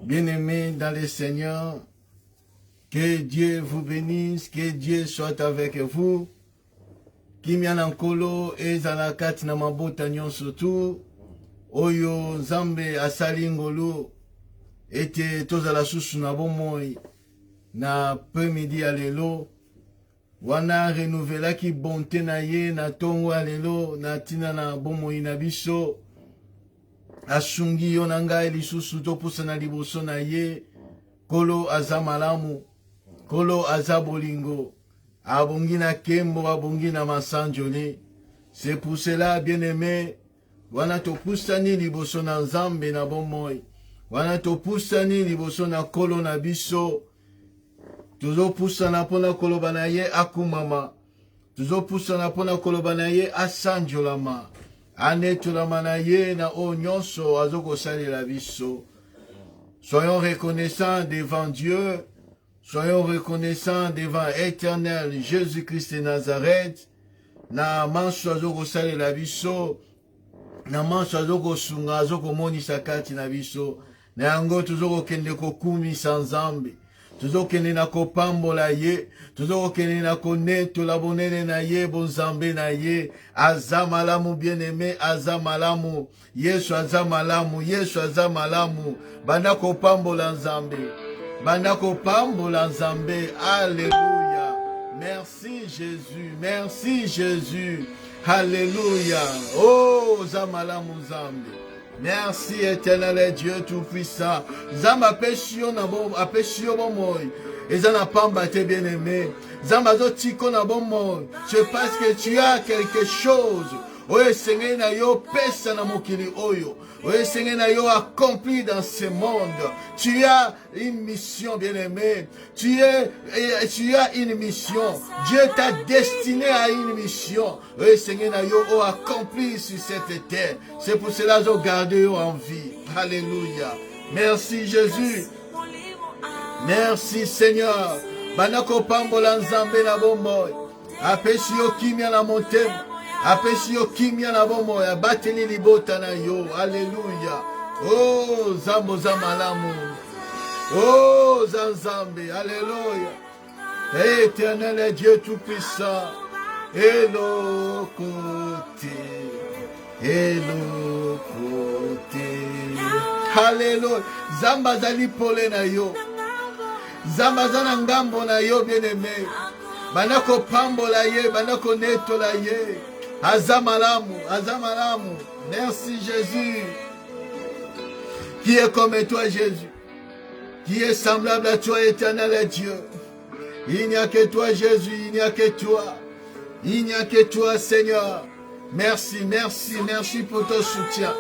Bien-aimés dans le Seigneur, que Dieu vous bénisse, que Dieu soit avec vous. Kimia nankolo ezala kati na mabota nyonso tu oyo Nzambe asali ngolu ete tozala susu na bomoi na après-midi ya lelo wana renouvelaki bonté na ye na tongo ya lelo na tina na bomoi na biso asungi yo na ngai lisusu topusa na liboso na ye. Kolo aza malamu, kolo aza bolingo, abongi na kembo, abongi na masanjoli. C'est pour cela, bien-aimé, wana topusani liboso na Nzambe na bomoi, wana topusani liboso na kolo na biso, tuzopusana pona koloba na ye akumama, tuzopusana pona koloba na ye asanjolama, anetolama na ye na o nyonso azokosalela biso. Soyons reconnaissants devant Dieu, soyons reconnaissants devant éternel Jésus-Christ de Nazareth, na manso azokosalela biso, na manso azokosunga azokomonisa kati na biso, na yango tuzokokende kokumisa Nzambe, tuzokende na kopambola ye, tuzokokende na konetola bonene na ye, bonzambe na ye. Aza malamu, bien-aimé, aza malamu. Yesu aza malamu, Yesu aza malamu. Banda kopambola Nzambe, banda kopambola Nzambe. Alléluia. Merci Jésus, merci Jésus. Alléluia. Oh, aza malamu Nzambe. Merci éternel Dieu tout-puissant. Zamba apeshio na bon, apeshio bon moi. Ezana pamba te bien-aimé. Zamba zo tiko na bon moi. C'est parce que tu as quelque chose. Oye Seigneur na yo pesa na mokili oyo. Oye Seigneur na yo accompli dans ce monde. Tu as une mission bien-aimé. Tu as une mission. Dieu t'a destiné à une mission. Oye Seigneur na yo accompli sur cette terre. C'est pour cela que je garde yo en vie. Alléluia. Merci Jésus. Merci Seigneur. Banako pambola Nzambe na bomboy. Apesi yo kimia na motema. Apesi yo kimia na bomboy. Abateli libota na yo. Alléluia. Oh Zambo zamalamu. Oh Zanzambe. Alléluia. Éternel Dieu tout-puissant. Hello côté. Hello côté. Alléluia. Zamba zali pole na yo. Zamba zana ngambo na yo bien-aimé. Banako pambola ye, banako netola ye. Azamalamu, azamalamu. Merci Jésus. Qui est comme toi Jésus? Qui est semblable à toi éternel Dieu? Il n'y a que toi Jésus, il n'y a que toi. Il n'y a que toi Seigneur. Merci, merci, merci pour ton soutien.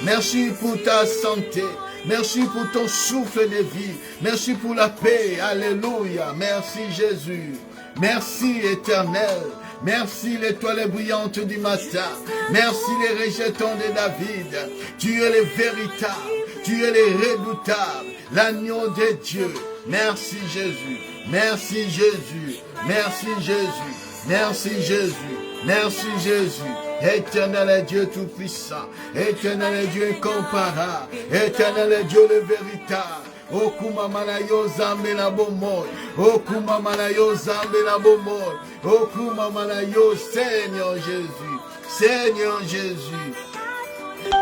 Merci pour ta santé. Merci pour ton souffle de vie. Merci pour la paix. Alléluia. Merci Jésus. Merci éternel. Merci l'étoile brillante du matin. Merci les rejetons de David. Tu es le véritable. Tu es le redoutable. L'agneau de Dieu. Merci Jésus. Merci Jésus. Merci Jésus. Merci Jésus. Merci Jésus. Éternel Dieu tout-puissant, éternel Dieu incomparable, éternel Dieu le véritable. Okuma manayo zambe na bomoy, okuma manayo zambe na bomoy, okuma manayo Seigneur Jésus, Seigneur Jésus.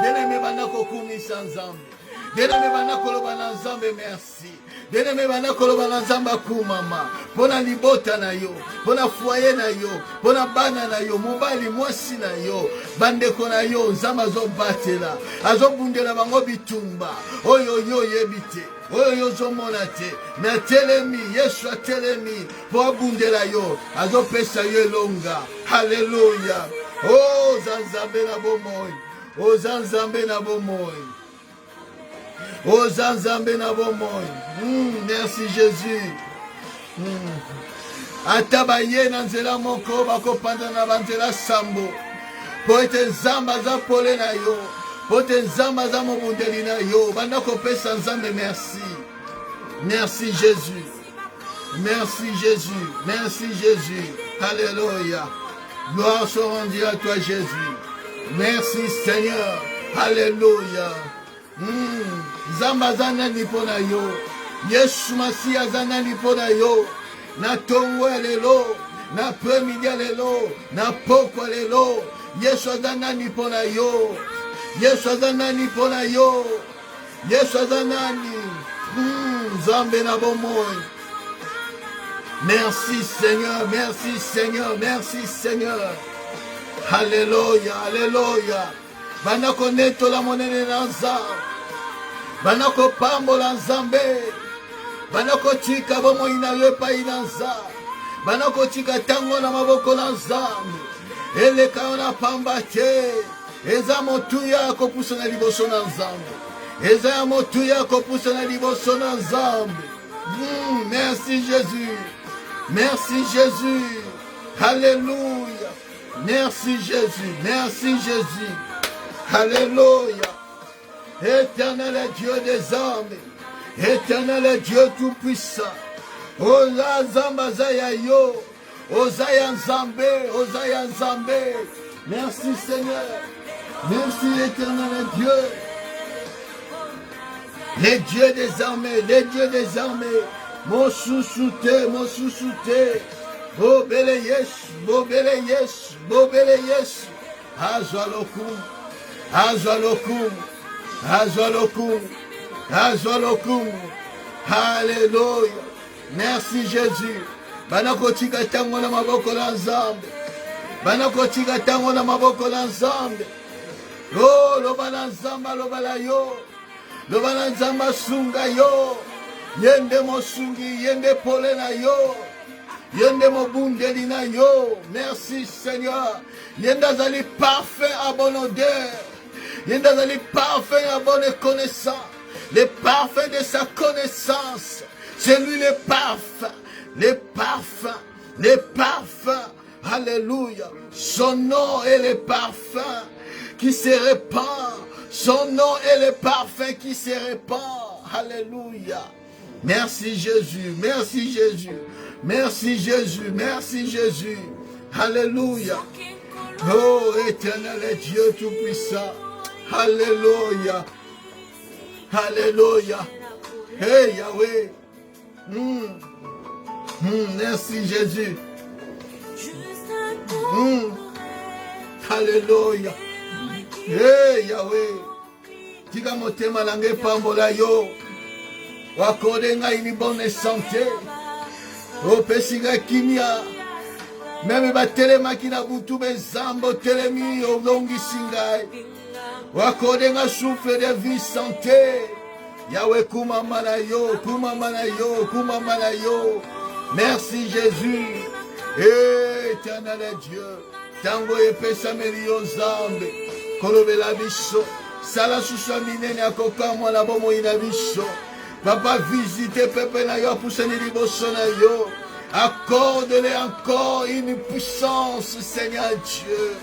Bien-aimé banako kumisa Nzambe, bien-aimé banako loba na Nzambe merci. Bien-aimé banako loba na Nzambe akumama, pona libota na yo, pona foyer na yo, pona bana na yo, mobali mwasi na yo, bandeko na yo, Nzambe azobatela, azobundela bango bitumba, oyo yo yebite, oyo yo zomona te, na telemi, Yesu atelemi, po abundela yo, azopesa yo elonga, haleluya, oh Zanzambe na bomoy, oh Zanzambe na bomoy. Oh Zanzambe na bomoy. Merci Jésus. Atabaye na nzela moko bakopanda na banzela sambo. Po ete Nzambe za pole na yo. Po ete Nzambe za mobundeli na yo. Banda kopesa Nzambe merci. Merci Jésus. Merci Jésus. Merci Jésus. Alléluia. Gloire soit rendue à toi Jésus. Merci Seigneur. Alléluia. Zamba zanani pona yo. Yesu Masia zanani pona yo. Na tongo lelo. Na premidia lelo. Na pokwa lelo. Yesu zanani pona yo. Yesu zanani pona yo. Yesu zanani. Zambe na bomoy. Merci Seigneur, merci Seigneur, merci Seigneur. Alléluia, alléluia. Banako neto la monene na nzambe. Banako pambo la nzambe. Banako tika bomo inayo epai na nzambe. Banako tika tango na maboko na nzambe. Eleka na pamba te. Eza motuya kopusa na liboso na nzambe. Eza motuya kopusa na liboso na nzambe. Merci Jésus. Merci Jésus. Alléluia. Merci Jésus. Merci Jésus. Alléluia. Éternel Dieu des armées. Éternel Dieu tout-puissant. Oza zamba zaya yo. Ozaya nzambe. Ozaya nzambe. Merci Seigneur. Merci éternel Dieu. Les dieux des armées. Les dieux des armées. Mon sous-souté, mon sous-souté. Bobele Yesu, Bobele Yesu, Bobele Yesu. Azwalokum, Azwalokum, Azwalokum, Azwalokum. Alléluia. Merci Jésus. Banakotika tango na maboko na nzambe. Banakotika tango na maboko na nzambe. Oh, loba na nzamba, loba la yo. Loba na nzamba sunga yo. Yende mosungi, yende pole na yo. Yende mobundeli na yo. Merci Seigneur. Yende zali parfait à bonne odeur. Yende zali parfait à bonne connaissance. Le parfum de sa connaissance. C'est lui le parfum. Le parfum. Le parfum. Alléluia. Son nom est le parfum qui se répand. Son nom est le parfum qui se répand. Alléluia. Merci Jésus, merci Jésus, merci Jésus, merci Jésus. Alléluia. Oh éternel Dieu tout-puissant. Alléluia. Alléluia. Hey Yahweh. Merci Jésus. Alléluia. Hey Yahweh. Tika motema lange pambola yo. Wakode ngai ni bonne santé. Opesiga kimia. Meme batelema kina butu bezambo telemi olongisi ngai. Wakode nga souffle de vie santé. Yahweh kumama na yo, kumama na yo, kumama na yo. Merci Jésus. Éternel Dieu. Tango epesa melio zambe. Kolobela biso. Sala suswa minene akokamwa na bomo ina biso. Papa, visitez peuple na yo, poussez les liboso na yo. Accorde-les encore une puissance, Seigneur Dieu.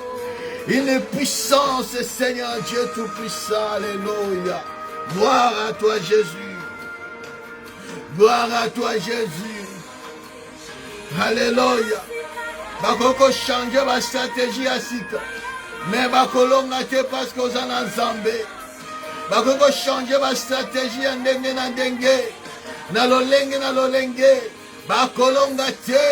Une puissance, Seigneur Dieu tout-puissant. Alléluia. Gloire à toi, Jésus. Gloire à toi, Jésus. Alléluia. Bakoko changer ma stratégie à sika. Mais bakolonga te parce que vous en avez zambé. Bakoko changer ma stratégie en ndenge na ndenge. Na lolenge. Bakolonga te.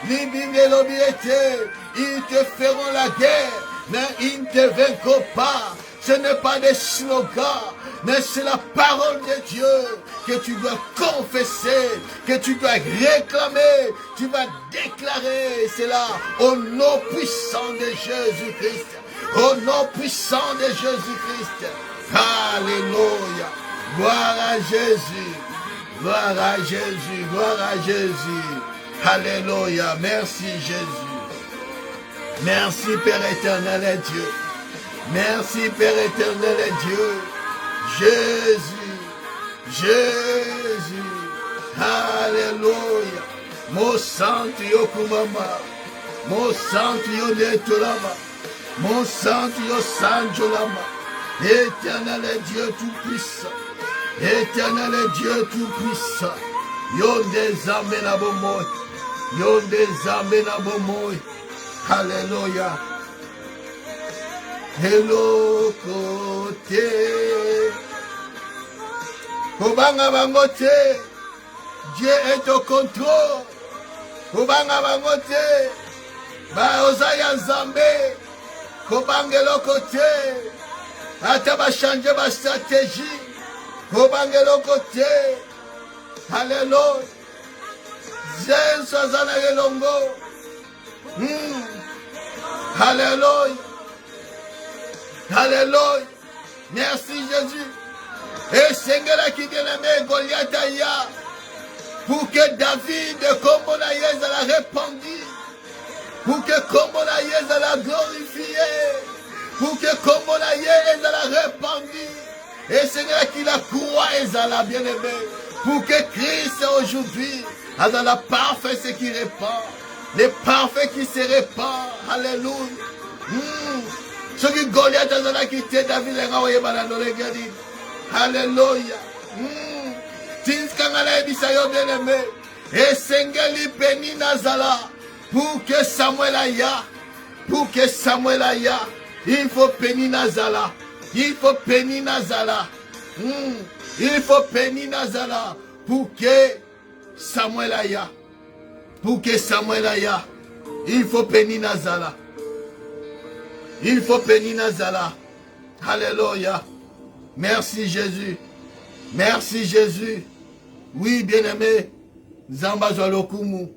Libinge lobiete. Ils te feront la guerre. Mais ils ne te vaincront pas. Ce n'est pas des slogans. Mais c'est la parole de Dieu que tu dois confesser, que tu dois réclamer, tu vas déclarer cela au nom puissant de Jésus-Christ. Au nom puissant de Jésus-Christ. Alléluia. Gloire à Jésus. Gloire à Jésus. Gloire à Jésus. Alléluia. Merci Jésus. Merci Père éternel et Dieu. Merci Père éternel et Dieu. Jésus, Jésus, Alléluia. Mon santo yo kumama, mon santo yo netolama, mon santo yo sanjolama. Éternel Dieu tout-puissant, éternel Dieu tout-puissant. Yon des âmes na bomoy, yon des âmes na bomoy. Alléluia. Hello côté Kobanga bangote. Dieu est au contrôle. Kobanga bangote. Ba ozaya nzambe. Kobangelo côté. Ata ba changer ba stratégie. Kobangelo côté. Alléluia. Jésus azana elongo. Alléluia. Alléluia. Merci Jésus. Et Seigneur qui vient aimer Goliath ya. Pour que David comme la Yéza l'a répandu. Pour que comme la Yéza l'a glorifié. Pour que comme la Yéza l'a répandu. Et Seigneur qui la croix et la bien-aimé. Pour que Christ aujourd'hui a la parfait ce qui répand. Les parfaits qui se répand. Alléluia. Ce qui Goliath a quitté David et envoyé dans les guerriers. Alléluia. Tinskangala bisayo bien-aimé. Et Sengeli béni Nazala. Pour que Samuel aya. Pour que Samuel aya. Il faut béni Nazala. Il faut béni Nazala. Il faut béni Nazala. Pour que Samuel aya. Pour que Samuel aya. Il faut béni Nazala. Il faut béni Nazala. Alléluia. Merci Jésus. Merci Jésus. Oui, bien-aimé. Zamba zwa lokumu.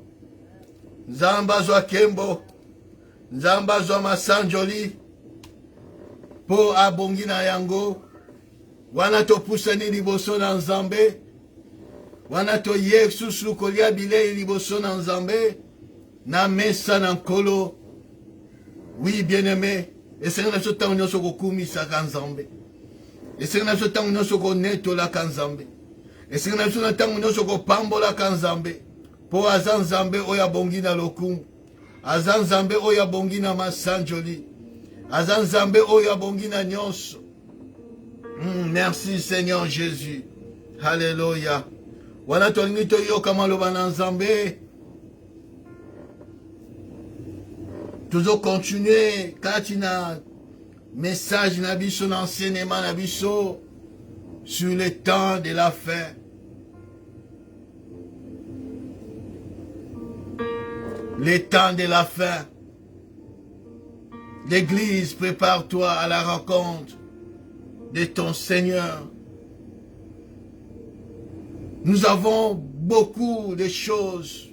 Zamba zwa kembo. Zamba zwa masanjoli. Po abongi na yango. Wana to pusani liboso na nzambe. Wana to yesu sukolia bile liboso na nzambe. Na mesa na nkolo. Oui, bien-aimé. Et c'est un temps où nous sommes commis à Kanzambe. Et c'est un temps où nous sommes netto la Kanzambe. Et c'est un temps où nous sommes pambo la Kanzambe. Pour Azan Zambe oya bongina lokum. Azan Zambe oya bongina masanjoli. Azan Zambe oya bongina nyos. Merci Seigneur Jésus. Alléluia. Wana tolingito yo kama lobana Zambe. Toujours continuer quand il y a message nabiso l'enseignement nabiso sur le temps de la fin. Le temps de la fin. L'église, prépare-toi à la rencontre de ton Seigneur. Nous avons beaucoup de choses.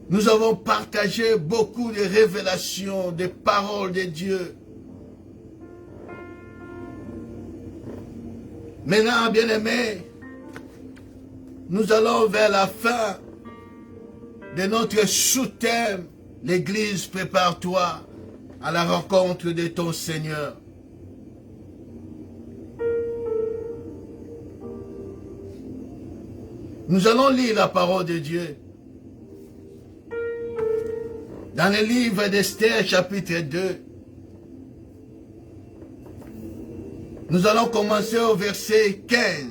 Nous avons partagé beaucoup de révélations, de paroles de Dieu. Maintenant, bien-aimés, nous allons vers la fin de notre sous-thème. L'Église, prépare-toi à la rencontre de ton Seigneur. Nous allons lire la parole de Dieu. Dans le livre d'Esther, chapitre 2, nous allons commencer au verset 15.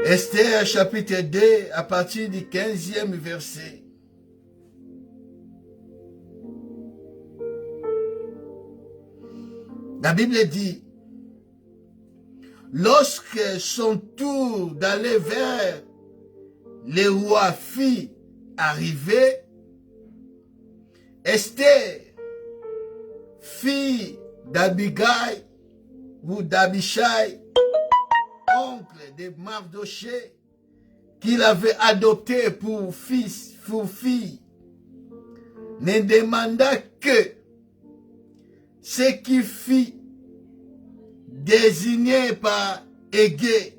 Esther, chapitre 2, à partir du 15e verset. La Bible dit, lorsque son tour d'aller vers le roi fit arriver, Esther, fille d'Abigaï ou d'Abishai, oncle de Mardoché, qu'il avait adopté pour fils, pour fille, ne demanda que ce qui fut désigné par Égée,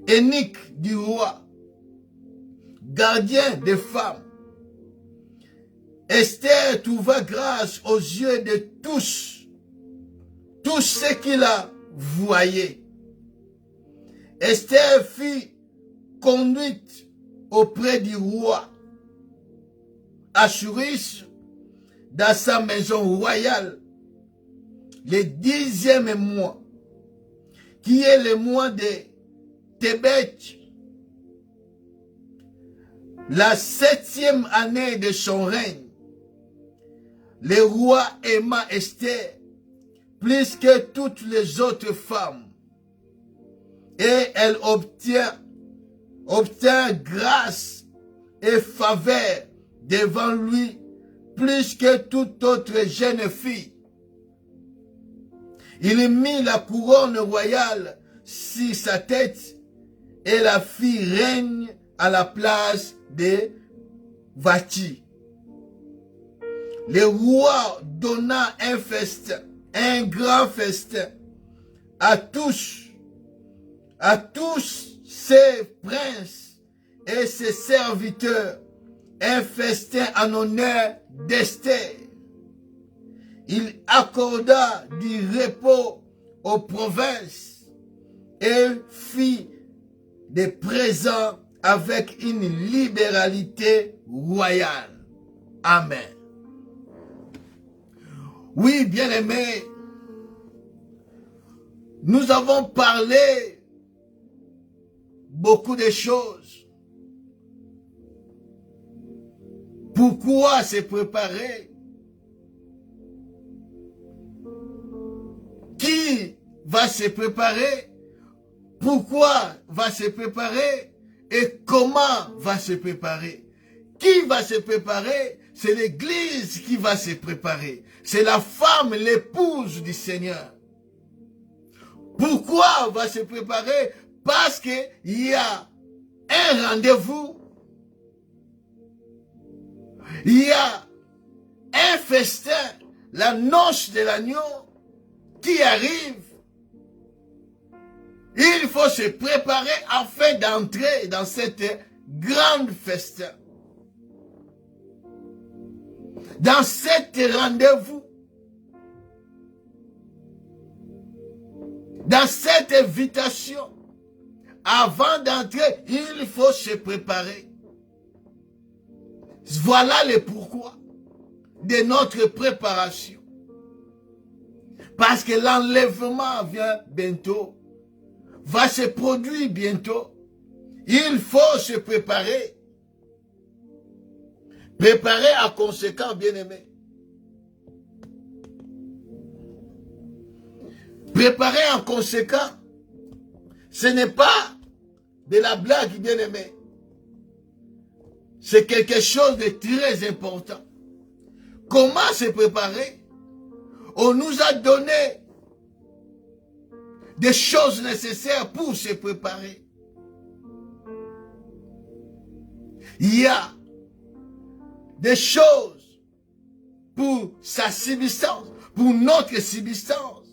eunuque du roi, gardien des femmes. Esther trouva grâce aux yeux de tous ceux qui la voyaient. Esther fut conduite auprès du roi Assuérus dans sa maison royale le 10e mois, qui est le mois de Tébet, la 7e année de son règne, le roi aima Esther plus que toutes les autres femmes. Et elle obtint grâce et faveur devant lui plus que toute autre jeune fille. Il mit la couronne royale sur sa tête et la fit règne à la place de Vati. Le roi donna un festin, un grand festin à tous ses princes et ses serviteurs, un festin en honneur d'Esther. Il accorda du repos aux provinces et fit des présents avec une libéralité royale. Amen. Oui, bien-aimés, nous avons parlé beaucoup de choses. Pourquoi se préparer? Qui va se préparer? Pourquoi va se préparer? Et comment va se préparer? Qui va se préparer? C'est l'Église qui va se préparer. C'est la femme, l'épouse du Seigneur. Pourquoi va se préparer? Parce qu'il y a un rendez-vous. Il y a un festin, la noce de l'agneau qui arrive. Il faut se préparer afin d'entrer dans cette grande festin. Dans cet rendez-vous. Dans cette invitation. Avant d'entrer, il faut se préparer. Voilà le pourquoi de notre préparation. Parce que l'enlèvement vient bientôt. Va se produire bientôt. Il faut se préparer. Préparer à conséquent, bien-aimé. Préparer en conséquent, ce n'est pas de la blague, bien-aimé. C'est quelque chose de très important. Comment se préparer? On nous a donné des choses nécessaires pour se préparer. Il y a des choses pour sa subsistance, pour notre subsistance.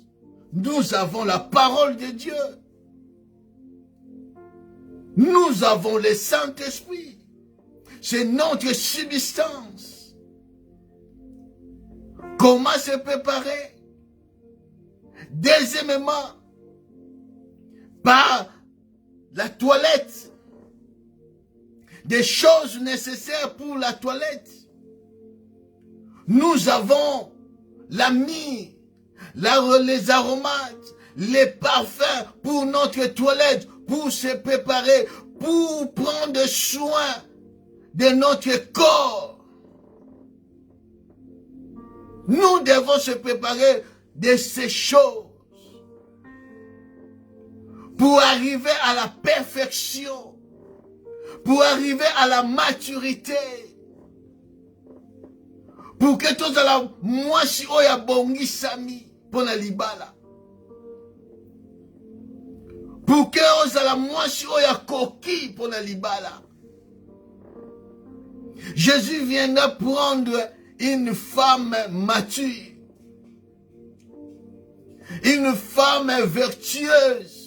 Nous avons la parole de Dieu. Nous avons le Saint-Esprit. C'est notre subsistance. Comment se préparer? Deuxièmement, par la toilette. Des choses nécessaires pour la toilette. Nous avons la myrrhe, les aromates, les parfums pour notre toilette, pour se préparer, pour prendre soin de notre corps. Nous devons se préparer de ces choses pour arriver à la perfection, pour arriver à la maturité, pour que tous la mwasi oya bongi sami pour la libala, pour que osala mwasi oya koki pour la libala. Jésus viendra prendre une femme mature, une femme vertueuse,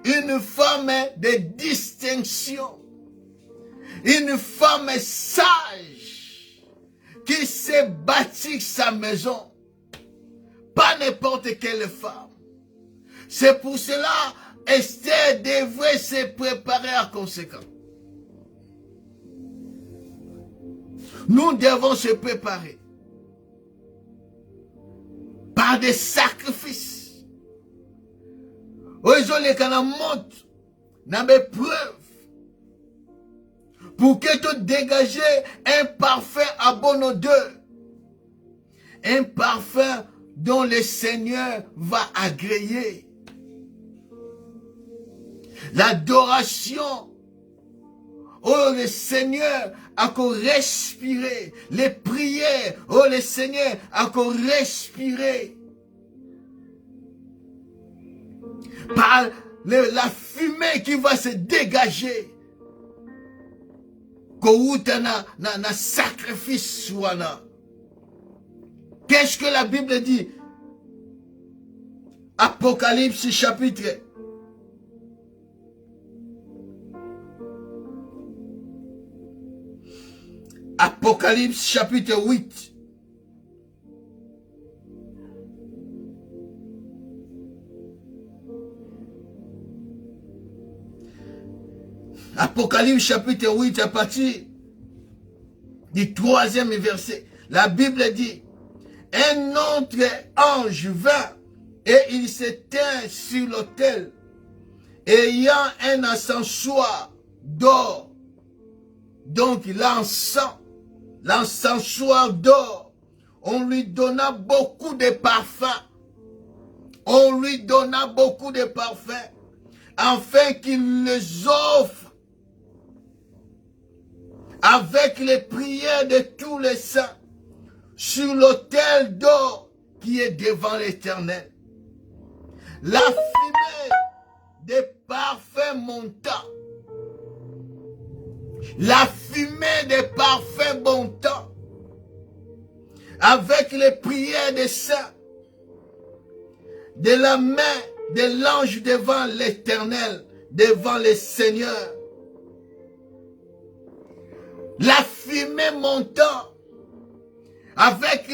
une femme de distinction, une femme sage qui sait bâtir sa maison, pas n'importe quelle femme. C'est pour cela Esther devrait se préparer à conséquent. Nous devons se préparer par des sacrifices. Ils ont les preuves pour que tu dégages un parfum à bonne odeur. Un parfum dont le Seigneur va agréer. L'adoration, oh le Seigneur a qu'on respirer. Les prières, oh le Seigneur a qu'on respirer. Par la fumée qui va se dégager. Na sacrifice wana. Qu'est-ce que la Bible dit? Apocalypse chapitre. Apocalypse chapitre 8. Apocalypse chapitre 8 à partir du 3e verset. La Bible dit, un autre ange vint et il s'éteint sur l'autel, ayant un encensoir d'or. Donc l'encensoir d'or, on lui donna beaucoup de parfums. On lui donna beaucoup de parfums, afin qu'il les offre avec les prières de tous les saints sur l'autel d'or qui est devant l'Éternel. La fumée des parfums monta. La fumée des parfums monta avec les prières des saints de la main de l'ange devant l'Éternel, devant le Seigneur. La fumée montant avec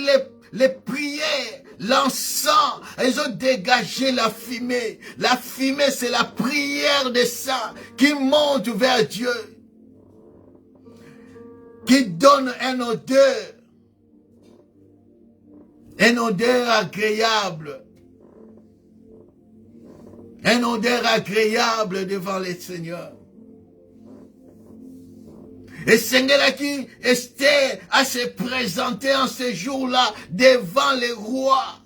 les prières, l'encens, ils ont dégagé la fumée. La fumée, c'est la prière des saints qui monte vers Dieu, qui donne une odeur agréable. Une odeur agréable devant le Seigneur. Et Seigneur qui Esther à se présenter en ce jour-là devant les rois.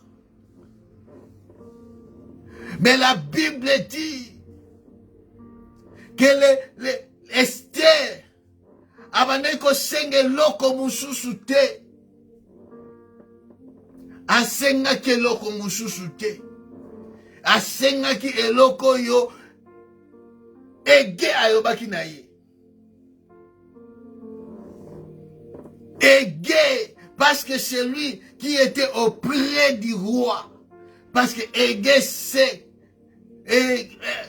Mais la Bible dit que Esther abandonne ko senge loko mususu te. Asenga ke loko mususu te. Asenga ki eloko yo ege ayobaki na ye. Égé, parce que c'est lui qui était auprès du roi. Parce que Égé c'est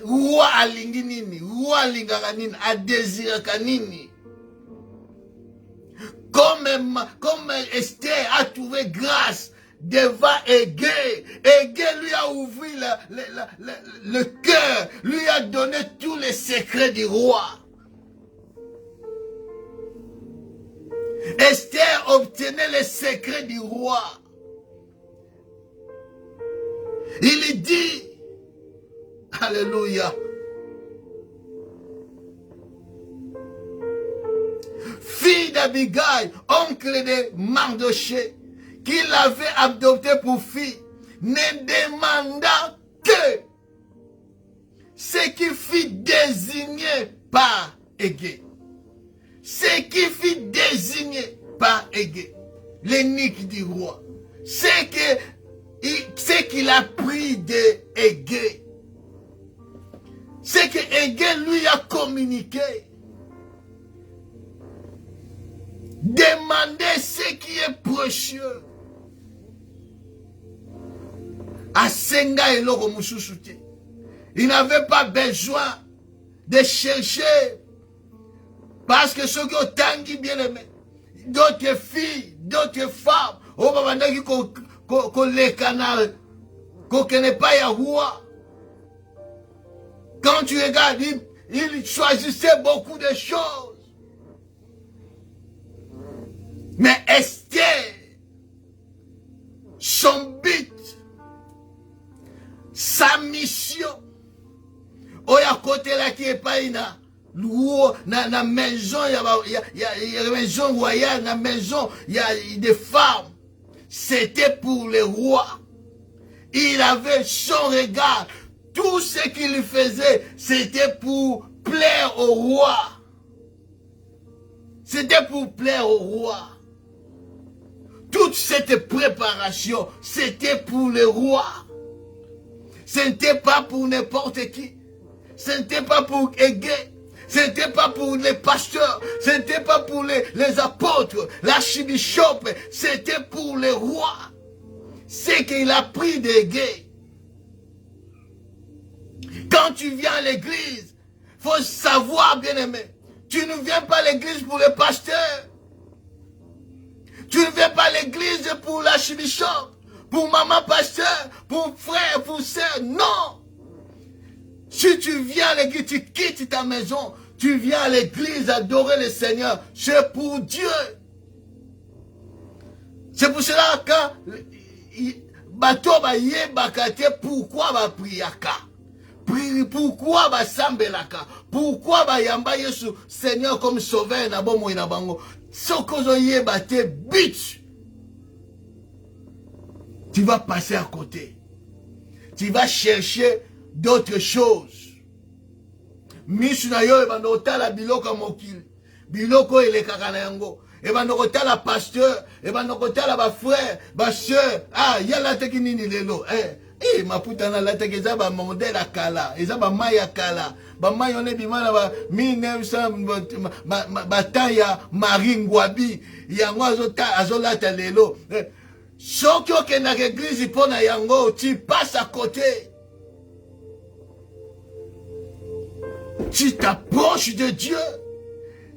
roi alingi nini, roi alingaka nini, adésiraka nini. Comme Esther a trouvé grâce devant Égé, Égé lui a ouvert le cœur, lui a donné tous les secrets du roi. Esther obtenait les secrets du roi. Il dit, alléluia, fille d'Abigail, oncle de Mardoché, qui l'avait adopté pour fille, ne demanda que ce qui fut désigné par Égé. Ce qui fut désigné par Égé, l'eunuque du roi, c'est qu'il a pris de Égé, c'est que Égé lui a communiqué. Demandez ce qui est précieux. À Senga et Loro Mususuti. Il n'avait pas besoin de chercher. Parce que ceux qui ont tangi bien aimé, d'autres filles, d'autres femmes, au moment où les canals, qu'on ne connaît pas Yahoua. Quand tu regardes, il choisissait beaucoup de choses. Mais Esther, son but, sa mission, oya côté là qui est pas ina, na maison, il y a maison royale, na maison, il y a des femmes. C'était pour les rois. Il avait son regard. Tout ce qu'il faisait, c'était pour plaire au roi. C'était pour plaire au roi. Toute cette préparation, c'était pour le roi. Ce n'était pas pour n'importe qui. Ce n'était pas pour Égée. Ce n'était pas pour les pasteurs. Ce n'était pas pour les apôtres, l'archibishop. C'était pour le roi. C'est qu'il a pris d'Égée. Quand tu viens à l'église, il faut savoir, bien-aimé, tu ne viens pas à l'église pour les pasteurs. Tu ne viens pas à l'église pour l'archibishop, pour maman pasteur, pour frère, pour sœur. Non. Si tu viens à l'église, tu quittes ta maison, tu viens à l'église adorer le Seigneur. C'est pour Dieu. C'est pour cela que bato ba yebakate pourquoi ba priaka. Pourquoi ba sambelaka? Pourquoi ba yamba Yesu Seigneur comme sauveur na bomo ina bango? Sokozo yebate bitch. Tu vas passer à côté. Tu vas chercher d'autres choses. Misuna yo ebandota la biloko mokili. Biloko elekaka na yango. Ebandota la pasteur, ebandota la ba frère, ba sœur. Ah, yala teki nini lelo. Maputa na la teki za ba modèle akala, eza ba maya kala. Ba maya on bimana ba 1900 bataya Maringwabi. Yango azolata lelo. Soki okenda na église pona yango, tu passes à côté. Tu t'approches de Dieu.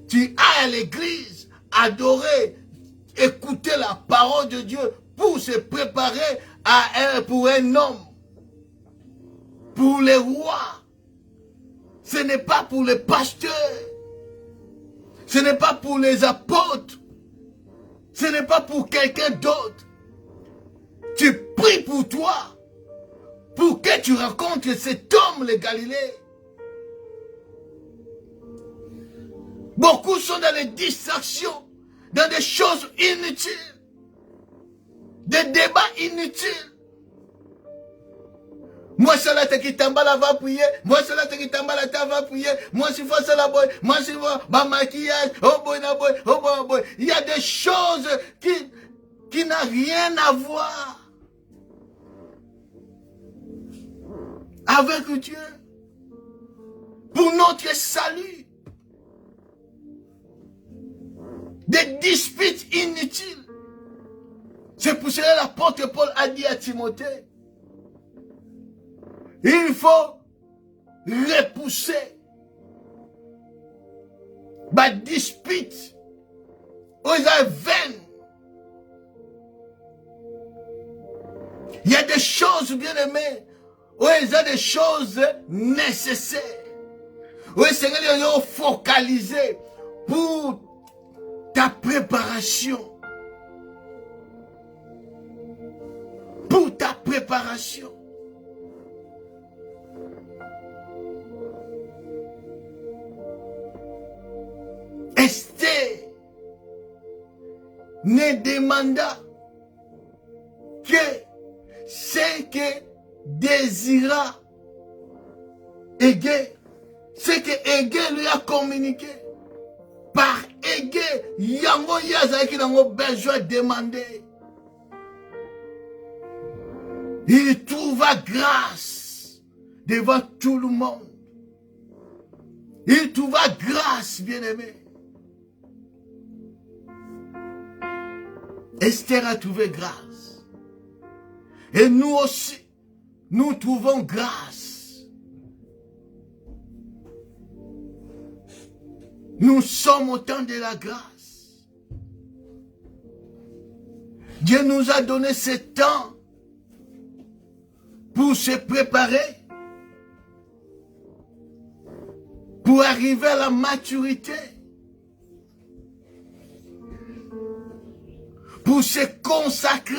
Tu as à l'église, adorer, écouter la parole de Dieu pour se préparer pour un homme. Pour les rois. Ce n'est pas pour les pasteurs. Ce n'est pas pour les apôtres. Ce n'est pas pour quelqu'un d'autre. Tu pries pour toi. Pour que tu rencontres cet homme, le Galilée. Beaucoup sont dans les distractions, dans des choses inutiles, des débats inutiles. Moi, c'est là qui t'emballa va prier. Moi, c'est là qui t'emballa va prier. Moi, si faut ça la boy. Moi, si faut ma maquillage. Oh boy, na boy. Oh boy, boy. Il y a des choses qui n'ont rien à voir avec Dieu. Pour notre salut. Des disputes inutiles. C'est pour cela que l'apôtre Paul a dit à Timothée, il faut repousser la dispute aux vaines. Il y a des choses, bien aimées, où il y a des choses nécessaires. Où le Seigneur est focalisé pour ta préparation. Pour ta préparation. Esther ne demanda que ce que désira Égée, ce que Égée lui a communiqué. Par Égée, yango yazaki nango besoin demander. Il trouva grâce devant tout le monde. Il trouva grâce, bien-aimé. Esther a trouvé grâce. Et nous aussi, nous trouvons grâce. Nous sommes au temps de la grâce. Dieu nous a donné ce temps pour se préparer, pour arriver à la maturité, pour se consacrer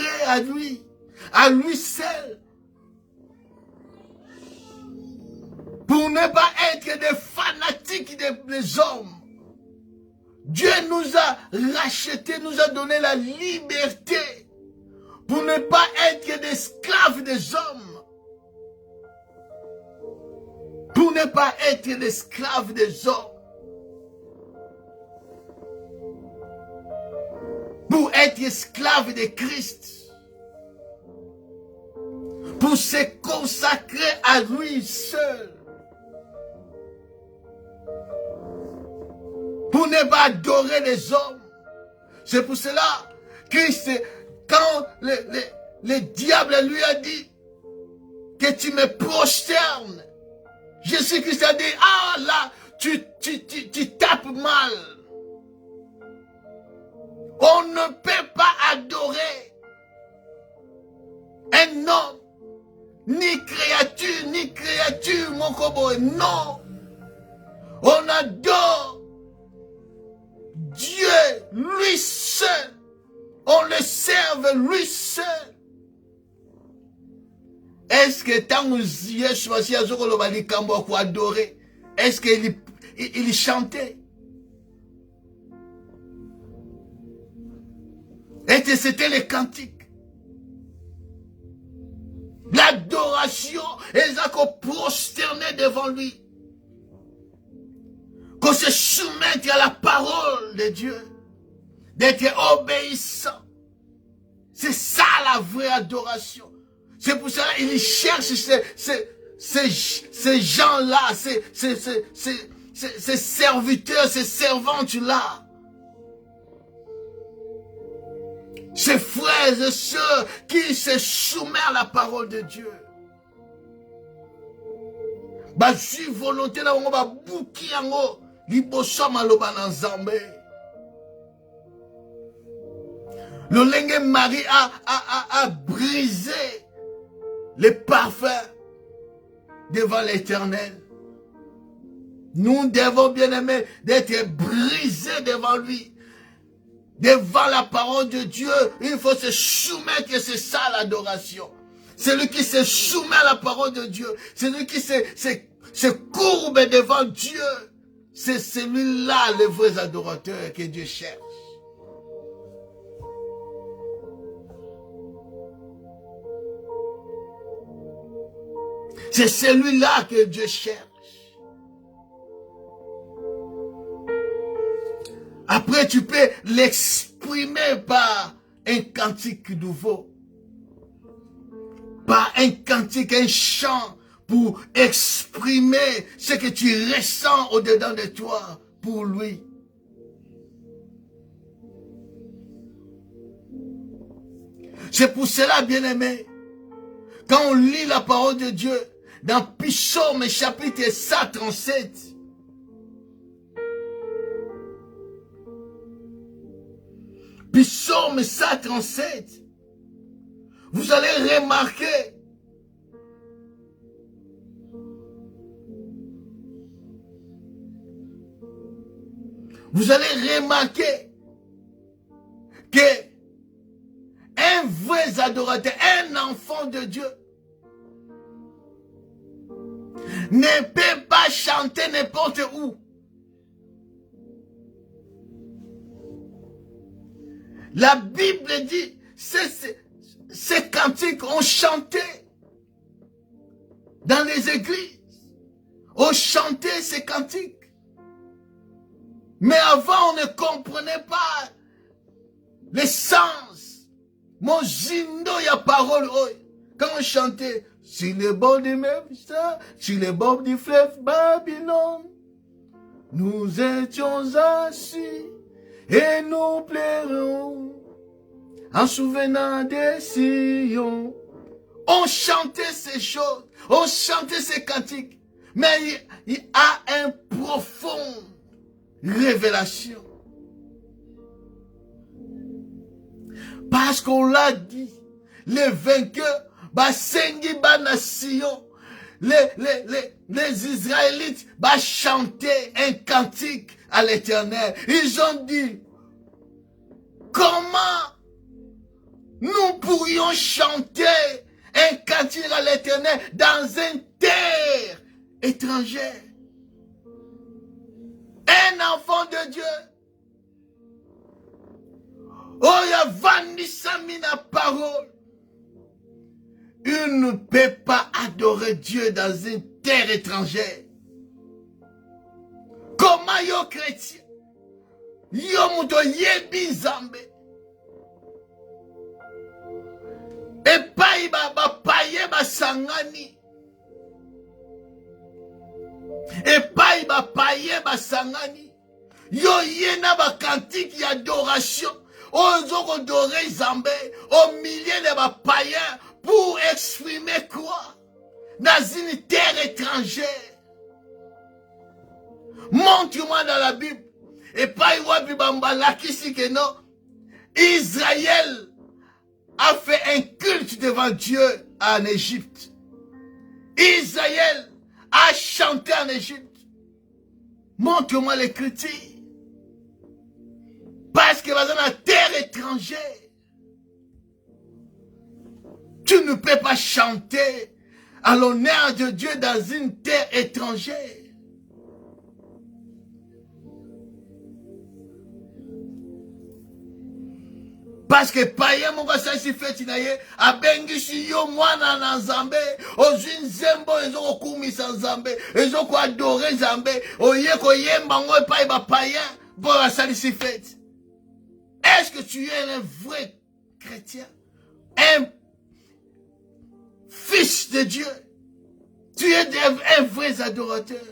à lui seul. Pour ne pas être des fanatiques des hommes. Dieu nous a rachetés, nous a donné la liberté pour ne pas être des esclaves des hommes. Pour ne pas être l'esclave des hommes. Pour être esclave de Christ. Pour se consacrer à lui seul. Pour ne pas adorer les hommes. C'est pour cela que quand le diable lui a dit que tu me prosternes, Jésus-Christ a dit, ah là, tu tapes mal. On ne peut pas adorer un homme, ni créature, mon coboy. Non. On adore Dieu, lui seul. On le serve lui seul. Est-ce que tant que Yeshua pour adorer, est-ce qu'il chantait? Et c'était les cantiques. L'adoration, ils ont prosterné devant lui. Qu'on se soumette à la parole de Dieu. D'être obéissant. C'est ça la vraie adoration. C'est pour cela qu'il cherche ces gens-là, ces serviteurs, ces servantes-là. Ces frères et sœurs qui se soumettent à la parole de Dieu. Si volonté là, on va bouquer en haut. Liboso maloba na Nzambe. Le Lengue Marie a brisé les parfums devant l'Éternel. Nous devons bien aimer d'être brisés devant lui. Devant la parole de Dieu, il faut se soumettre, et c'est ça l'adoration. Celui qui se soumet à la parole de Dieu, celui qui se courbe devant Dieu, c'est celui-là le vrai adorateur que Dieu cherche. C'est celui-là que Dieu cherche. Après, tu peux l'exprimer par un cantique nouveau. Par un cantique, un chant pour exprimer ce que tu ressens au-dedans de toi pour lui. C'est pour cela, bien-aimé, quand on lit la parole de Dieu, dans Psaume chapitre 137, Psaume 137, vous allez remarquer que un vrai adorateur, un enfant de Dieu, ne peut pas chanter n'importe où. La Bible dit, ces cantiques ont chanté dans les églises. On chantait ces cantiques. Mais avant, on ne comprenait pas les sens. Mon zindo, il y a parole. Quand on chantait, sur le bord du Memphis, sur le bord du fleuve Babylone, nous étions assis et nous pleurons en souvenant des Sion. On chantait ces choses, on chantait ces cantiques, mais il y a une profonde révélation. Parce qu'on l'a dit, les vainqueurs, Basengi Banation, les Israélites chantaient un cantique à l'Éternel. Ils ont dit, comment nous pourrions chanter un cantique à l'Éternel dans une terre étrangère. Un enfant de Dieu. Oh, il y a la parole. Il ne peut pas adorer Dieu dans une terre étrangère. Comment yo chrétien? Yo muto yebi Nzambe. Et pas paye ba sangani. Et pas paye ba sangani. Yo yena ba cantique d'adoration. Ozo adorer Nzambe au milieu de ba païens pour exprimer quoi? Dans une terre étrangère. Montre-moi dans la Bible. Et pas que non. Israël a fait un culte devant Dieu en Égypte. Israël a chanté en Égypte. Montre-moi l'écriture. Parce que dans la terre étrangère, tu ne peux pas chanter à l'honneur de Dieu dans une terre étrangère. Parce que païen mon gars ça s'y fait inaye abengishi yo mwana na Nzambe ozwi nzembo ezoko kumisa Nzambe ezoko adorer Nzambe oye ko yemba ngo epai ba païen bo ça s'y fait. Est-ce que tu es un vrai chrétien? Un fils de Dieu? Tu es un vrai adorateur?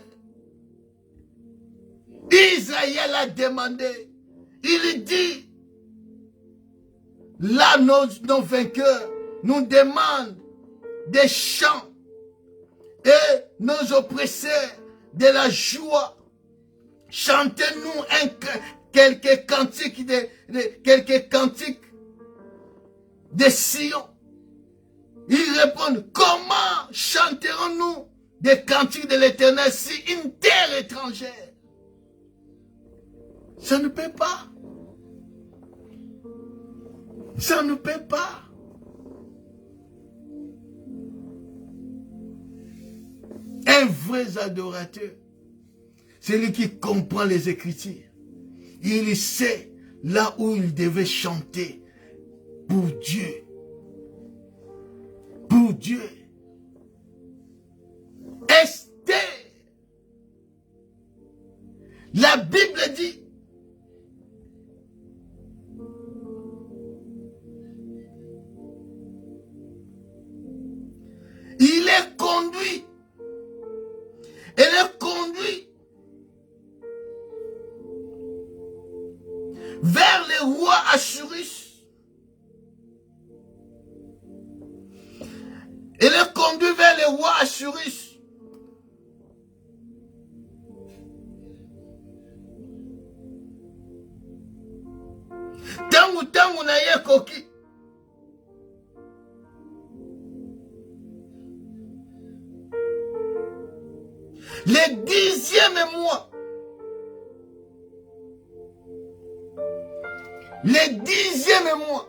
Israël a demandé, il dit, là nos vainqueurs nous demandent des chants et nos oppresseurs de la joie. Chantez-nous quelques cantiques de Sion. Ils répondent, comment chanterons-nous des cantiques de l'Éternel si une terre étrangère? Ça ne peut pas. Ça ne peut pas. Un vrai adorateur, c'est lui qui comprend les Écritures. Il sait là où il devait chanter pour Dieu. Pour Dieu. Esther. La Bible dit, il est conduit. Elle est conduite vers le roi Assuérus. Elle est conduite vers le roi Assuérus. Tangu na ye koki. Le 10e mois. Le 10e mois.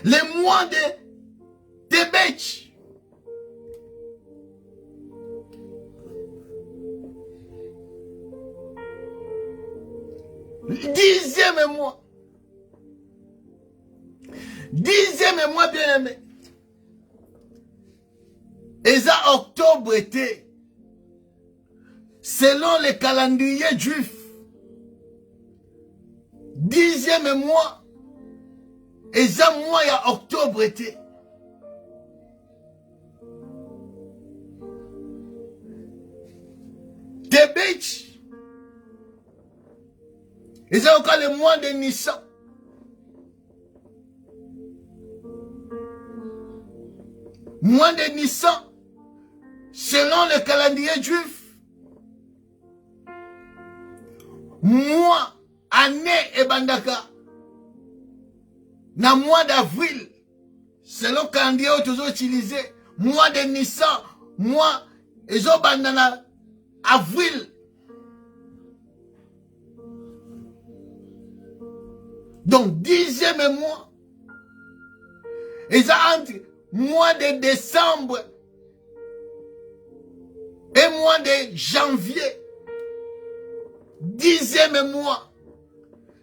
Le mois de Tébet. Le 10e mois. 10e mois, bien aimé. Et ça, octobre était, selon le calendrier juif, 10e mois, et ça, mois, il y a octobre était. Tébet, et ça, encore le mois de Nissan. Mois de Nissan, selon le calendrier juif, mois, année et bandaka, dans mois d'avril, selon le calendrier toujours utilisé, mois de Nissan, mois, et bandana, avril. Donc, 10e mois, et ça entre mois de décembre et mois de janvier, 10e mois.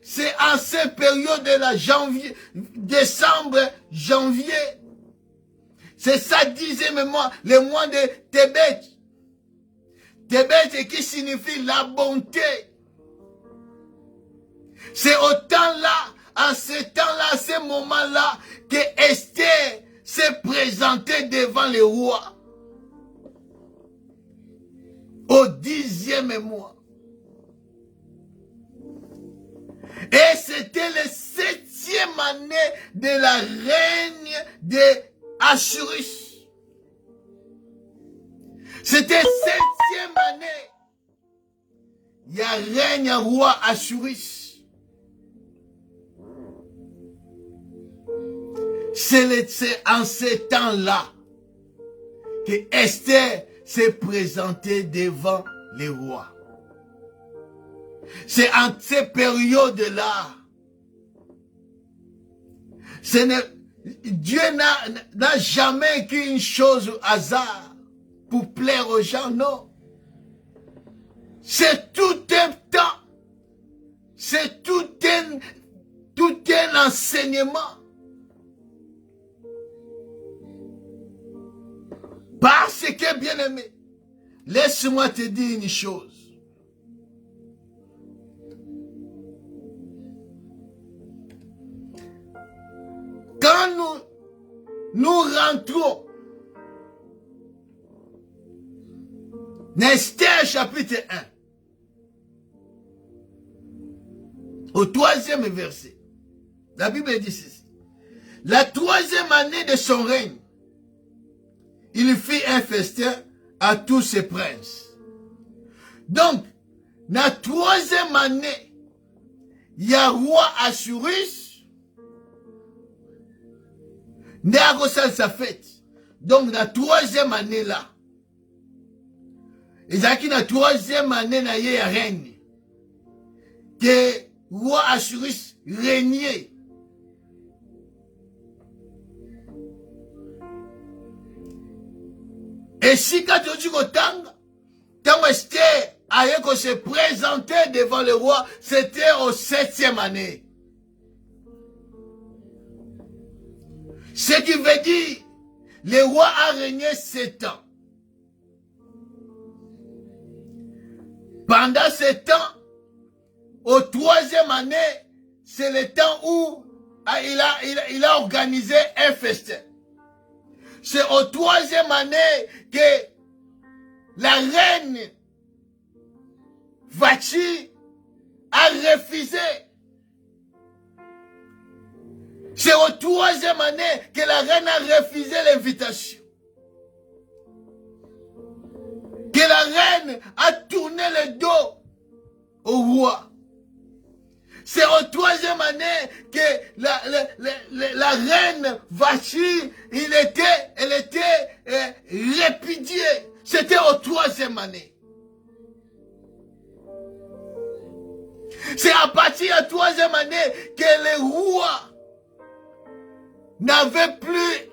C'est en cette période de la janvier, décembre, janvier. C'est ça 10e mois, le mois de Tébet. Tébet qui signifie la bonté. C'est au temps-là, en ce temps-là, à ce moment-là, que Esther s'est présentée devant le roi. Au 10e mois. Et c'était la 7e année de la règne d'Assyrus. C'était 7e année. Il y a règne roi Assyrus. C'est en ce temps-là que Esther s'est présentée devant les rois. C'est en ces périodes-là. Dieu n'a jamais qu'une chose au hasard pour plaire aux gens, non. C'est tout un temps. C'est tout un enseignement. Parce que, bien-aimé, laisse-moi te dire une chose. Quand nous rentrons dans Esther chapitre 1, au 3e verset, la Bible dit ceci. La 3e année de son règne, il fit un festin à tous ses princes. Donc, la 3e année, il y a roi Assyrus, né à sa fête. Donc, la 3e année là, et ça qui la 3e année là, il y a règne, que roi Assyrus régnait. Et si quand tu dis quand Esther allait se présenter devant le roi, c'était au 7e année. Ce qui veut dire, le roi a régné 7 ans. Pendant 7 ans, au 3e année, c'est le temps où il a organisé un festin. C'est au 3e année que la reine Vashti a refusé. C'est au 3e année que la reine a refusé l'invitation. Que la reine a tourné le dos au roi. C'est au 3e année que la reine Vashti, elle était répudiée. C'était au 3e année. C'est à partir de la 3e année que le roi n'avait plus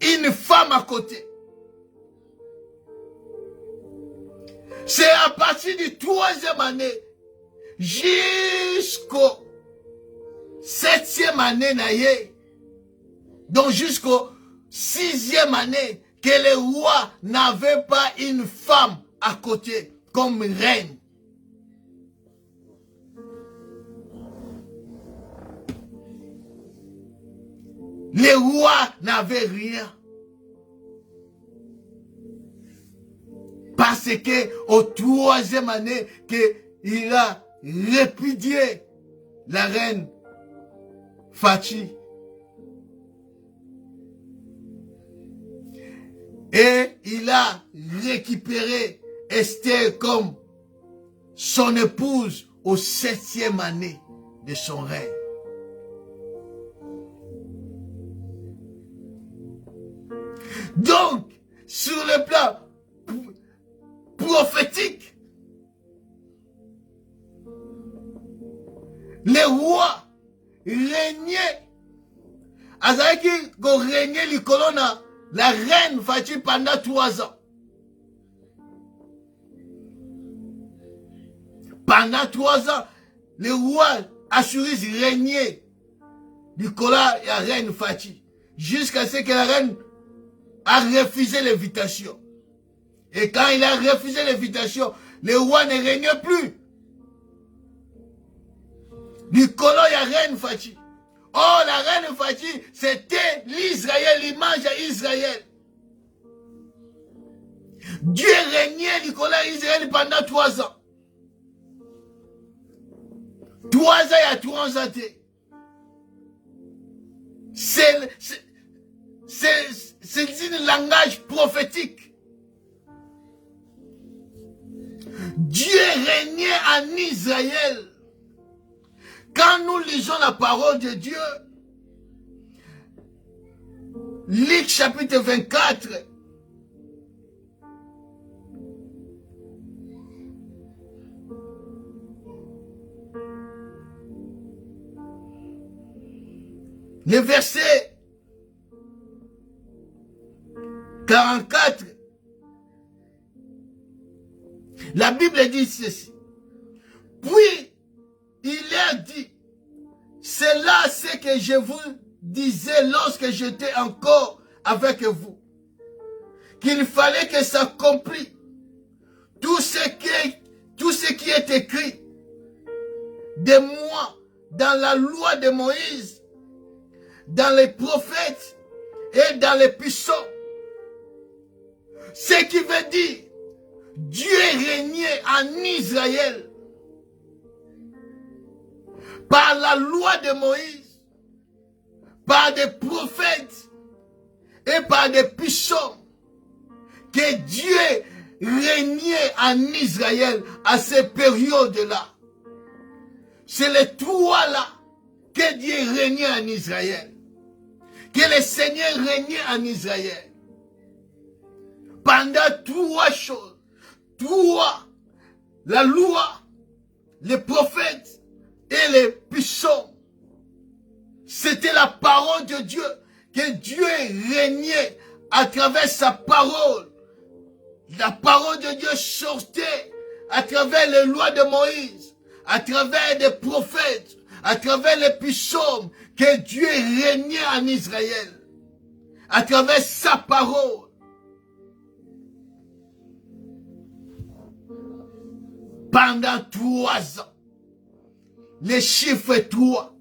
une femme à côté. C'est à partir du 3e année jusqu'au 7e année, donc jusqu'au 6e année, que le roi n'avait pas une femme à côté comme reine. Le roi n'avait rien. Parce que au 3e année, qu'il a répudié la reine Vashti. Et il a récupéré Esther comme son épouse au 7e année de son règne. Donc, sur le plan prophétique, le roi régnait azalaki ko régner likolo na la reine Fati pendant 3 ans. Pendant 3 ans, le roi Assuris régnait likolo ya reine Fati jusqu'à ce que la reine a refusé l'invitation. Et quand il a refusé l'invitation, le roi ne régnait plus. Nikolo ya reine Fati. Oh, la reine Fati, c'était l'Israël, l'image d'Israël. Dieu régnait Nicolas Israël pendant 3 ans. 3 ans, il y a 3 ans. C'est un langage prophétique. Dieu régnait en Israël. Quand nous lisons la parole de Dieu, Luc chapitre 24, le verset 44, la Bible dit ceci. Puis, il a dit, c'est là ce que je vous disais lorsque j'étais encore avec vous, qu'il fallait que s'accomplisse tout ce qui est écrit de moi dans la loi de Moïse, dans les prophètes et dans les psaumes. Ce qui veut dire, Dieu régnait en Israël par la loi de Moïse, par des prophètes et par des psaumes, que Dieu régnait en Israël à ces périodes-là. C'est les 3 là que Dieu régnait en Israël, que le Seigneur régnait en Israël. Pendant 3 choses, 3, la loi, les prophètes, et les psaumes. C'était la parole de Dieu, que Dieu régnait à travers sa parole. La parole de Dieu sortait à travers les lois de Moïse, à travers des prophètes, à travers les psaumes, que Dieu régnait en Israël, à travers sa parole. Pendant 3 ans. Les chiffres 3.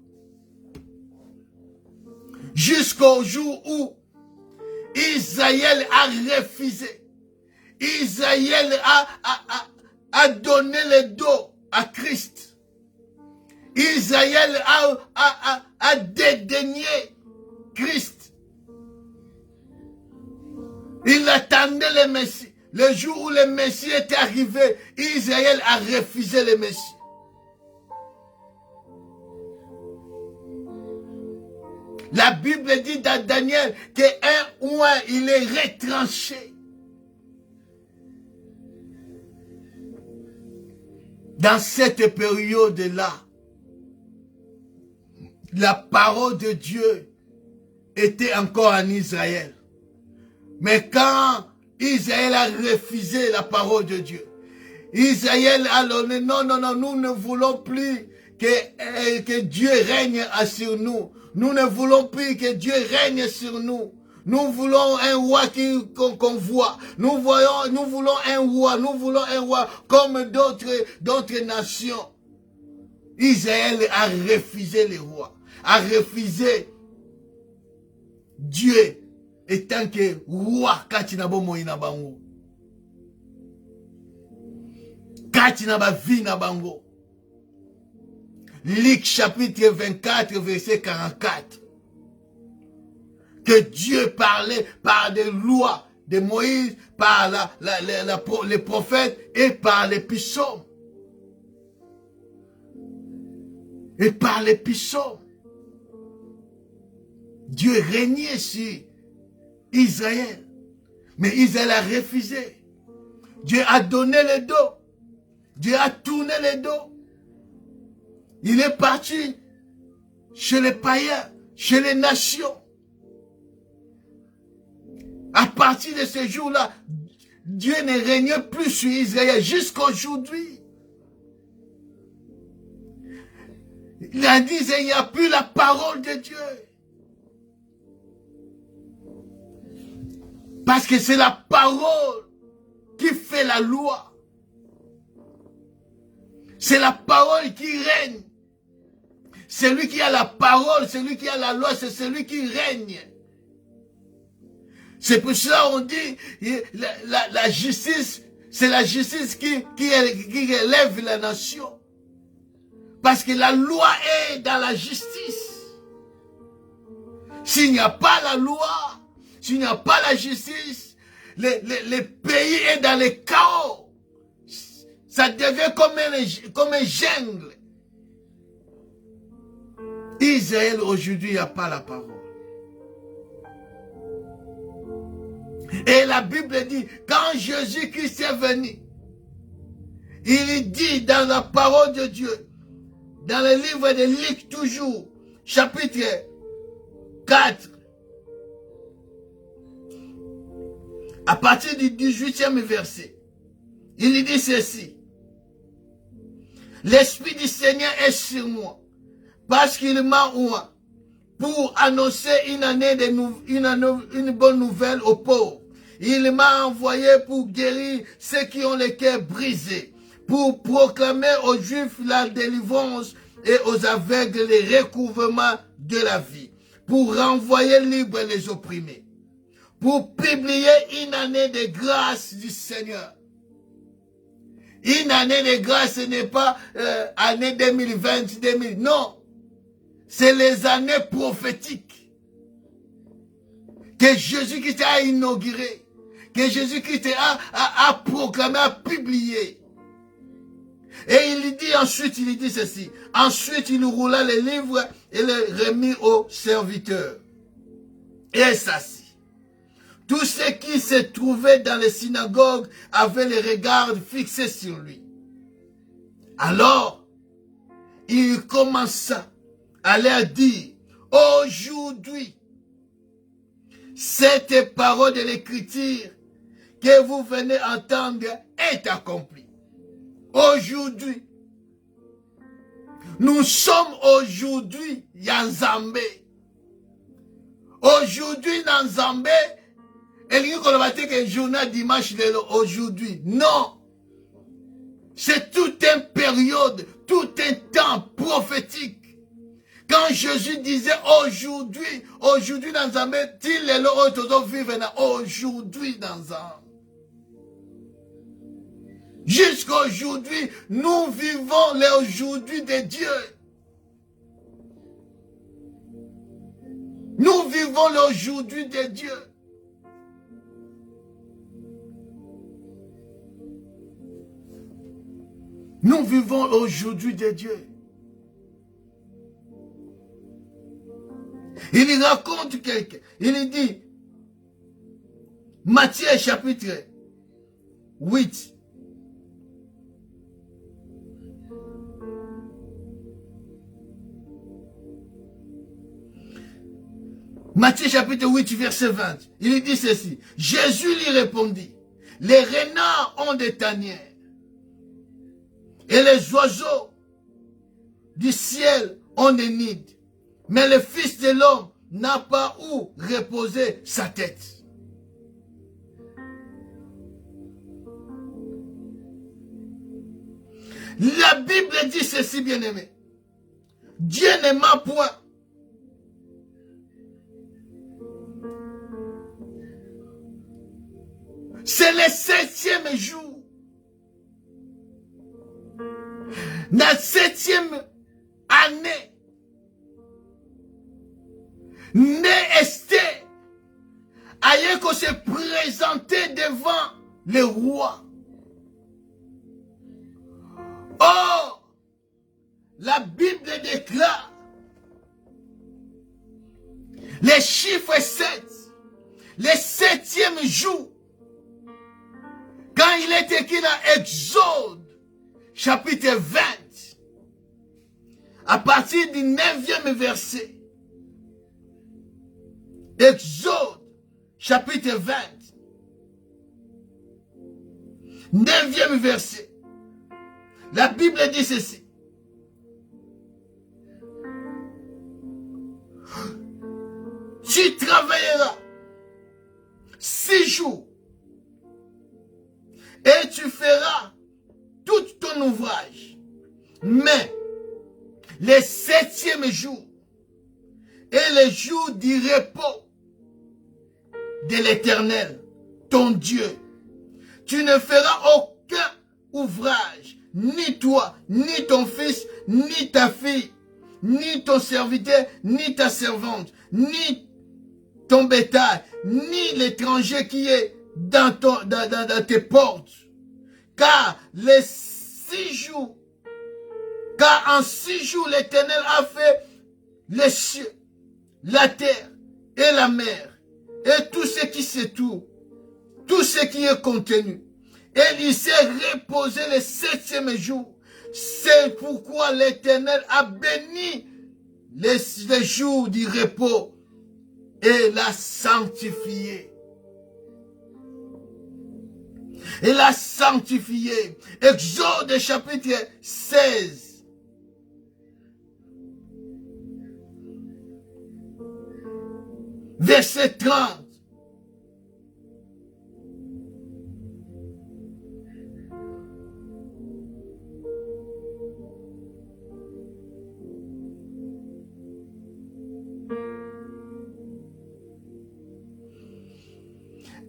Jusqu'au jour où Israël a refusé. Israël a donné le dos à Christ. Israël a dédaigné Christ. Il attendait le Messie. Le jour où le Messie était arrivé, Israël a refusé le Messie. La Bible dit dans Daniel qu'un oint, il est retranché. Dans cette période-là, la parole de Dieu était encore en Israël. Mais quand Israël a refusé la parole de Dieu, Israël a donné, non, nous ne voulons plus que Dieu règne sur nous. Nous ne voulons plus que Dieu règne sur nous. Nous voulons un roi qu'on voit. Nous voulons un roi comme d'autres nations. Israël a refusé le roi, a refusé Dieu étant que roi katinabo moina bango. Katinaba vi na bango. Luc chapitre 24, verset 44. Que Dieu parlait par des lois de Moïse, par les prophètes et par les psaumes. Et par les psaumes. Dieu régnait sur Israël. Mais Israël a refusé. Dieu a donné le dos. Dieu a tourné le dos. Il est parti chez les païens, chez les nations. À partir de ce jour-là, Dieu ne règne plus sur Israël jusqu'à aujourd'hui. Il a dit, il n'y a plus la parole de Dieu. Parce que c'est la parole qui fait la loi. C'est la parole qui règne. Celui qui a la parole, celui qui a la loi, c'est celui qui règne. C'est pour cela qu'on dit la justice, c'est la justice qui élève la nation. Parce que la loi est dans la justice. S'il n'y a pas la loi, s'il n'y a pas la justice, le pays est dans le chaos. Ça devient comme un jungle. Israël aujourd'hui, il n'y a pas la parole. Et la Bible dit, quand Jésus-Christ est venu, il dit dans la parole de Dieu, dans le livre de Luc toujours, chapitre 4, à partir du 18e verset, il dit ceci. L'Esprit du Seigneur est sur moi, parce qu'il m'a oint pour annoncer une bonne nouvelle aux pauvres. Il m'a envoyé pour guérir ceux qui ont le cœur brisé, pour proclamer aux Juifs la délivrance et aux aveugles le recouvrement de la vie, pour renvoyer libres les opprimés, pour publier une année de grâce du Seigneur. Une année de grâce, ce n'est pas année 2020, 2000, non. C'est les années prophétiques que Jésus-Christ a inaugurées, que Jésus-Christ a proclamé, a publié. Et il dit ensuite, il dit ceci. Ensuite, il roula les livres et les remit aux serviteurs. Et s'assit. Tous ceux qui se trouvaient dans les synagogues avaient les regards fixés sur lui. Alors, il commença à leur dire, aujourd'hui, cette parole de l'Écriture que vous venez entendre est accomplie. Aujourd'hui, nous sommes aujourd'hui Yanzambe. Aujourd'hui, Nanzambe, et que journal dimanche aujourd'hui. Non. C'est toute une période, tout un temps prophétique. Quand Jésus disait aujourd'hui, aujourd'hui dans un il est aujourd'hui dans un. Jusqu'à aujourd'hui, nous vivons l'aujourd'hui de Dieu. Nous vivons l'aujourd'hui de Dieu. Nous vivons aujourd'hui de Dieu. Il raconte quelqu'un. Il dit, Matthieu chapitre 8. Matthieu chapitre 8 verset 20. Il dit ceci. Jésus lui répondit, les renards ont des tanières et les oiseaux du ciel ont des nids. Mais le Fils de l'homme n'a pas où reposer sa tête. La Bible dit ceci, bien-aimé. Dieu ne ment point. C'est le 7e jour. La 7e année. Né Esther aille qu'on se présenter devant le roi. Oh, la Bible déclare les chiffres 7, le 7e jour, quand il est écrit dans Exode, chapitre 20, à partir du 9e verset, Exode, chapitre 20, 9e verset. La Bible dit ceci. Tu travailleras 6 jours et tu feras tout ton ouvrage. Mais le 7e jour est le jour du repos de l'Éternel, ton Dieu. Tu ne feras aucun ouvrage, ni toi, ni ton fils, ni ta fille, ni ton serviteur, ni ta servante, ni ton bétail, ni l'étranger qui est dans tes portes. Car les 6 jours, car en 6 jours l'Éternel a fait les cieux, la terre et la mer, et tout ce qui se trouve, tout ce qui est contenu. Et il s'est reposé le 7e jour. C'est pourquoi l'Éternel a béni les jours du repos et l'a sanctifié. Et l'a sanctifié. Exode chapitre 16. Verset 30.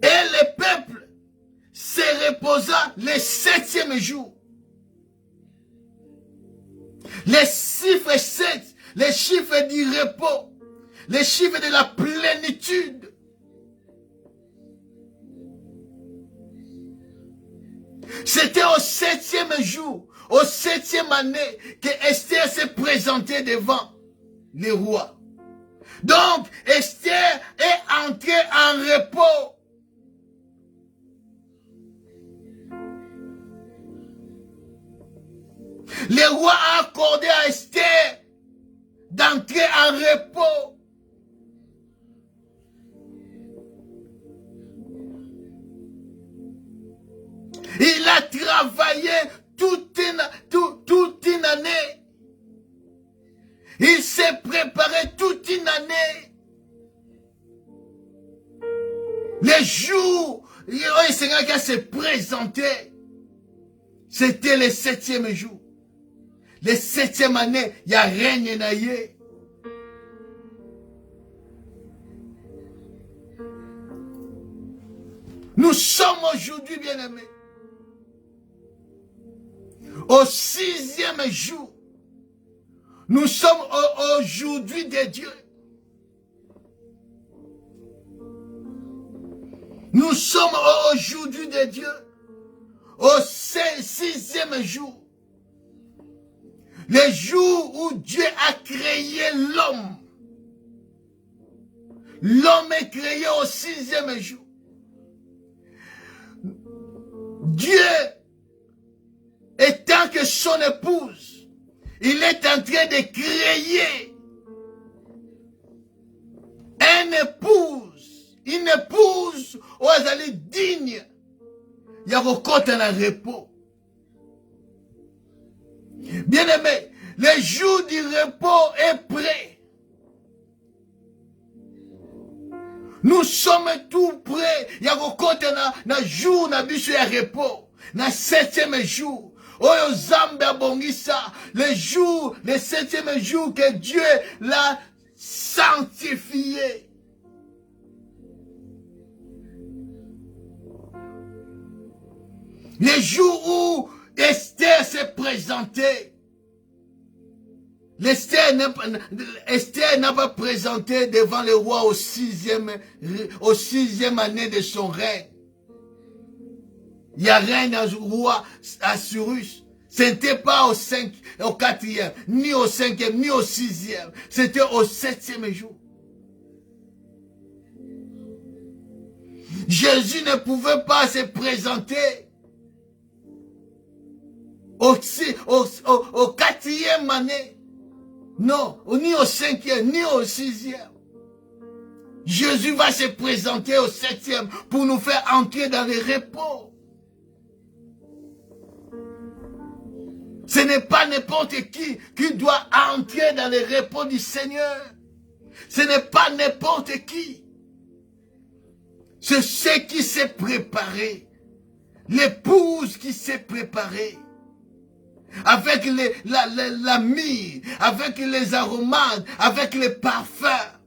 Et le peuple se reposa le 7e jour. Les chiffres 7, les chiffres du repos, les chiffres de la plénitude. C'était au 7e jour, au 7e année, que Esther s'est présentée devant les rois. Donc, Esther est entrée en repos. Le roi a accordé à Esther d'entrer en repos. Il a travaillé toute une année. Il s'est préparé toute une année. Les jours où le Seigneur s'est présenté, c'était le 7e jour. Le 7e année, il y a règne naïe. Nous sommes aujourd'hui, bien-aimés, au 6e jour. Nous sommes aujourd'hui de Dieu. Nous sommes aujourd'hui de Dieu. Au 6e jour. Le jour où Dieu a créé l'homme. L'homme est créé au 6e jour. Dieu, étant que son épouse, il est en train de créer une épouse où elle est digne. Il y a encore un repos. Bien-aimé, le jour du repos est prêt. Nous sommes tout prêts. Il y a encore un jour de repos. Le 7e jour. Oh, Zambé Bongisa. Le 7e jour que Dieu l'a sanctifié. Le jour où Esther s'est présentée. Esther n'a pas présenté devant le roi au 6e année de son règne. Il y a règne au roi Assyrus. Ce n'était pas au 4e, ni au 5e, ni au 6e. C'était au 7e jour. Jésus ne pouvait pas se présenter au 4e année. Non, ni au 5e, ni au 6e. Jésus va se présenter au 7e pour nous faire entrer dans le repos. Ce n'est pas n'importe qui doit entrer dans le repos du Seigneur. Ce n'est pas n'importe qui. C'est ceux qui s'est préparé. L'épouse qui s'est préparée. Avec la myrrhe, avec les aromates, avec les parfums.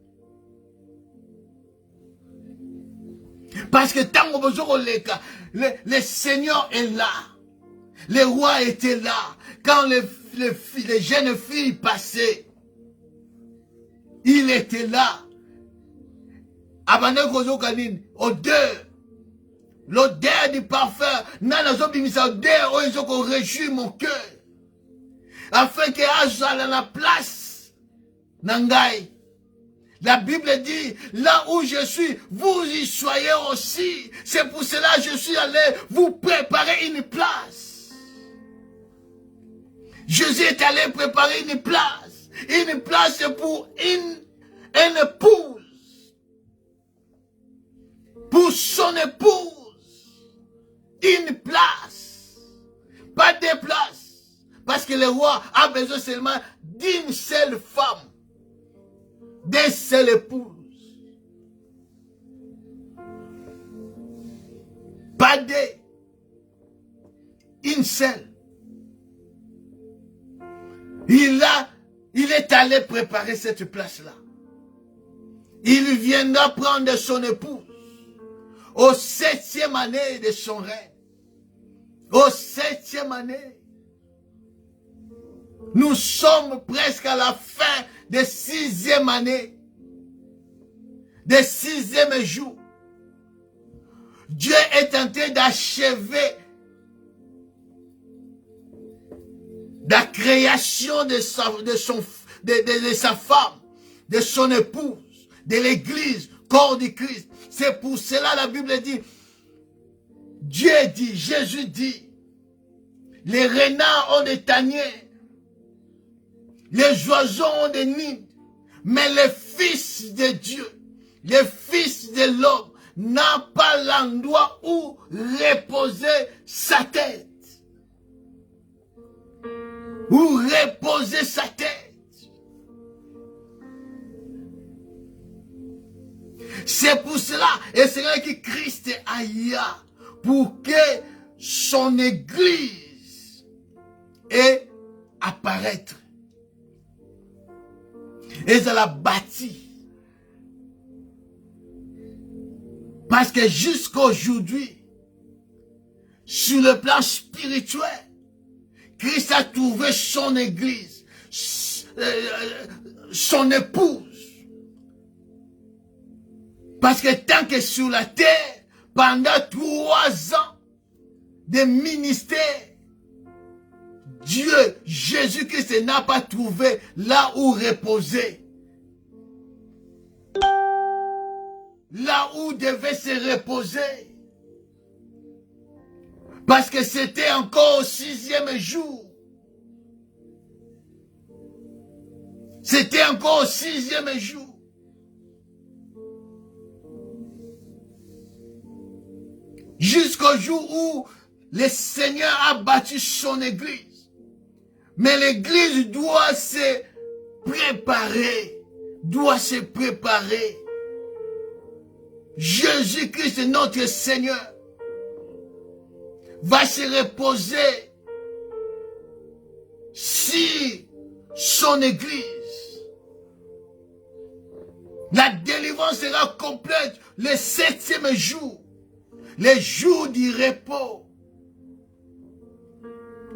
Parce que tant qu'on besoin le Seigneur est là. Les rois étaient là. Quand les jeunes filles passaient, il était là. L'odeur du parfum, l'odeur où ils ont réjoui mon cœur. Afin que à la place, Nangai. La Bible dit, là où je suis, vous y soyez aussi. C'est pour cela que je suis allé vous préparer une place. Jésus est allé préparer une place. Une place pour une épouse. Pour son épouse. Une place. Pas deux places. Parce que le roi a besoin seulement d'une seule femme. D'une seule épouse. Pas deux. Une seule. Il est allé préparer cette place-là. Il viendra prendre son épouse au 7e année de son règne. Au 7e année. Nous sommes presque à la fin de 6e année. De 6e jour. Dieu est en train d'achever la création de sa femme, de son épouse, de l'église, corps du Christ. C'est pour cela la Bible dit, Dieu dit, Jésus dit, les renards ont des taniers, les oiseaux ont des nids, mais les fils de Dieu, les fils de l'homme, n'a pas l'endroit où reposer sa tête. Où reposer sa tête. C'est pour cela, et c'est là que Christ ailla, pour que son église ait apparaître. Et ça l'a bâti. Parce que jusqu'à aujourd'hui, sur le plan spirituel, Christ a trouvé son église, son épouse. Parce que tant que sur la terre, pendant 3 ans de ministère, Dieu, Jésus-Christ n'a pas trouvé là où reposer. Là où devait se reposer. Parce que c'était encore au 6e jour. C'était encore au 6e jour. Jusqu'au jour où le Seigneur a bâti son église. Mais l'église doit se préparer. Doit se préparer. Jésus-Christ, notre Seigneur, va se reposer sur son église. La délivrance sera complète le 7e jour, les jours du repos.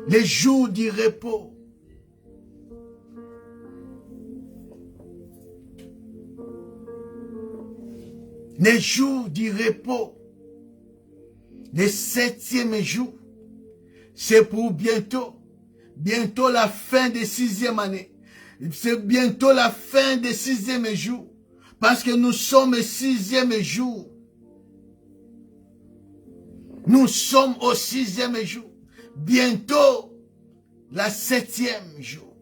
Les jours du repos. Les jours du repos. Le 7e jour. C'est pour bientôt. Bientôt la fin de 6e année. C'est bientôt la fin de 6e jour. Parce que nous sommes au 6e jour. Nous sommes au 6e jour. Bientôt la 7e jour.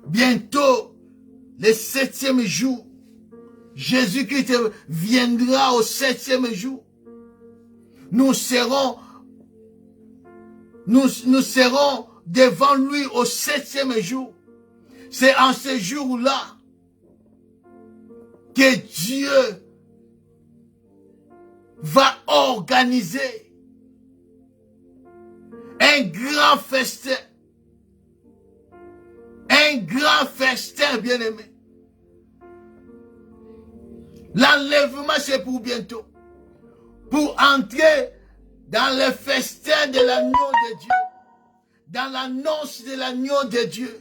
Bientôt le 7e jour. Jésus-Christ viendra au 7e jour, nous serons devant lui au 7e jour. C'est en ce jour-là que Dieu va organiser un grand festin. Un grand festin, bien-aimé. L'enlèvement, c'est pour bientôt. Pour entrer dans le festin de l'agneau de Dieu. Dans l'annonce de l'agneau de Dieu.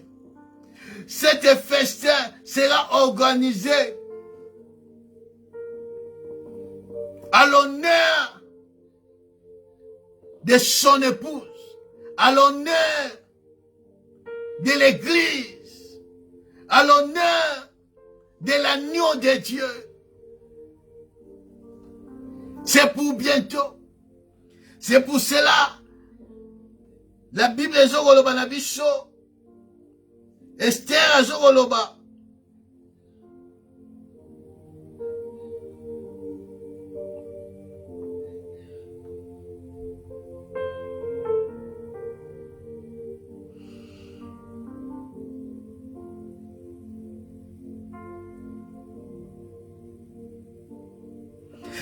Cet festin sera organisé à l'honneur de son épouse, à l'honneur de l'Église, à l'honneur de l'agneau de Dieu. C'est pour bientôt. C'est pour cela, la Bible est zogoloba na biso, Esther est zogoloba.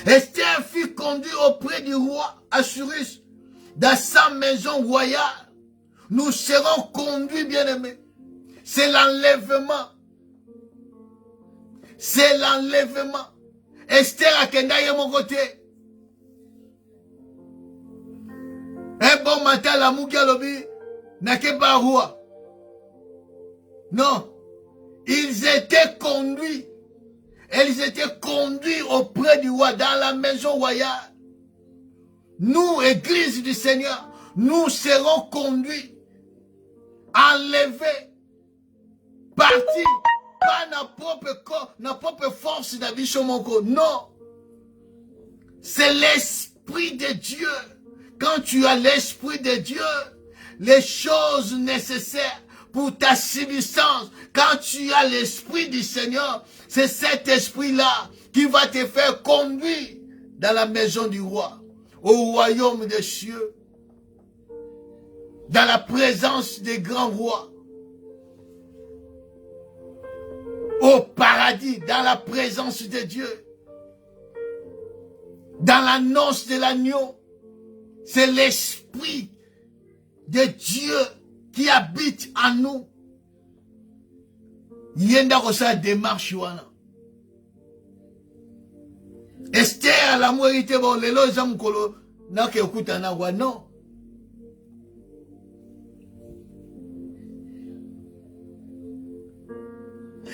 Esther fut conduite auprès du roi Assuérus dans sa maison royale. Nous serons conduits, bien-aimés. C'est l'enlèvement. C'est l'enlèvement. Esther a kendaye mon côté. Un bon matin, la moukia lobi n'a que pas roi. Non. Ils étaient conduits. Ils étaient conduits auprès du roi, dans la maison royale. Nous, Église du Seigneur, nous serons conduits, enlevés, partis, pas notre propre force d'Abishomonko. Non. C'est l'Esprit de Dieu. Quand tu as l'Esprit de Dieu, les choses nécessaires pour ta subsistance, quand tu as l'Esprit du Seigneur, c'est cet Esprit-là qui va te faire conduire dans la maison du roi, au royaume des cieux, dans la présence des grands rois, au paradis, dans la présence de Dieu, dans l'annonce de l'agneau. C'est l'Esprit de Dieu qui habite en nous. Yenda kosa démarche wana. Esther la mwerite bon lelo zamkolo na ke okuta na wa non.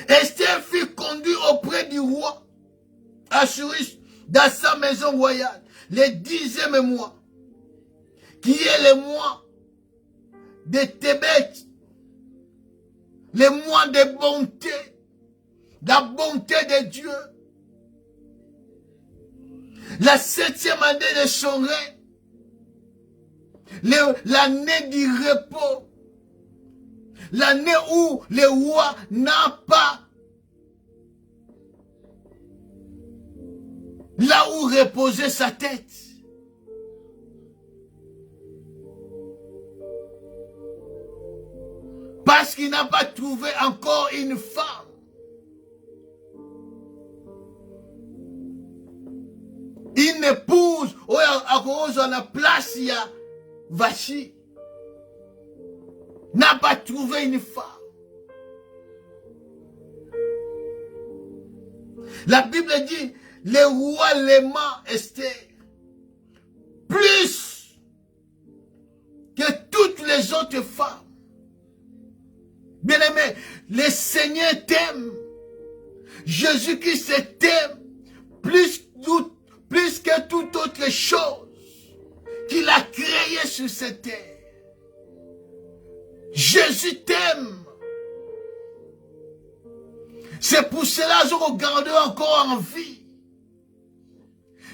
Esther fut conduite auprès du roi Assuérus dans sa maison royale le 10e mois, qui est le mois de Tébet, le mois de bonté, la bonté de Dieu, la 7e année de son règne, l'année du repos, l'année où le roi n'a pas là où reposer sa tête. Parce qu'il n'a pas trouvé encore une femme. Une épouse, ou à cause de la place, il y a Vachi. N'a pas trouvé une femme. La Bible dit, le roi l'aima Esther plus que toutes les autres femmes. Bien-aimé, le Seigneur t'aime. Jésus-Christ t'aime plus que toute autre chose qu'il a créé sur cette terre. Jésus t'aime. C'est pour cela que je regarde encore en vie.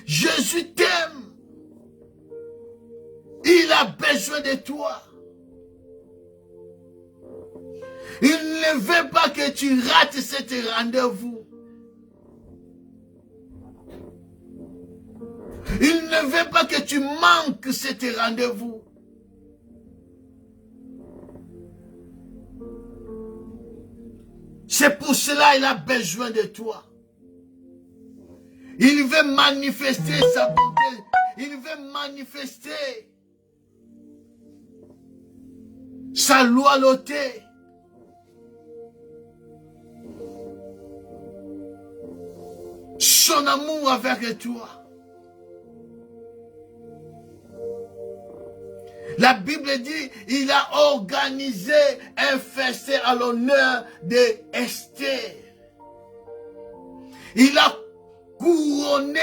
Jésus t'aime. Il a besoin de toi. Il ne veut pas que tu rates cet rendez-vous. Il ne veut pas que tu manques cet rendez-vous. C'est pour cela qu'il a besoin de toi. Il veut manifester sa bonté. Il veut manifester sa loyauté. Son amour avec toi. La Bible dit, il a organisé un festin à l'honneur d'Esther. Il a couronné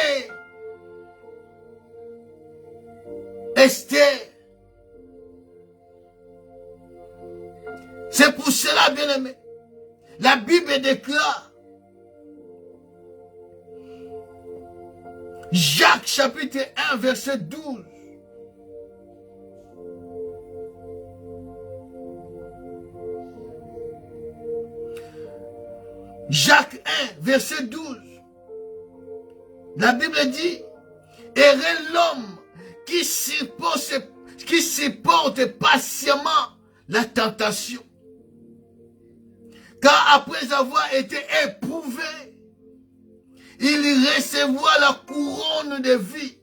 Esther. C'est pour cela, bien-aimé, la Bible déclare, Jacques chapitre 1, verset 12. Jacques 1, verset 12. La Bible dit, heureux l'homme qui supporte patiemment la tentation. Car après avoir été éprouvé, il recevra la couronne de vie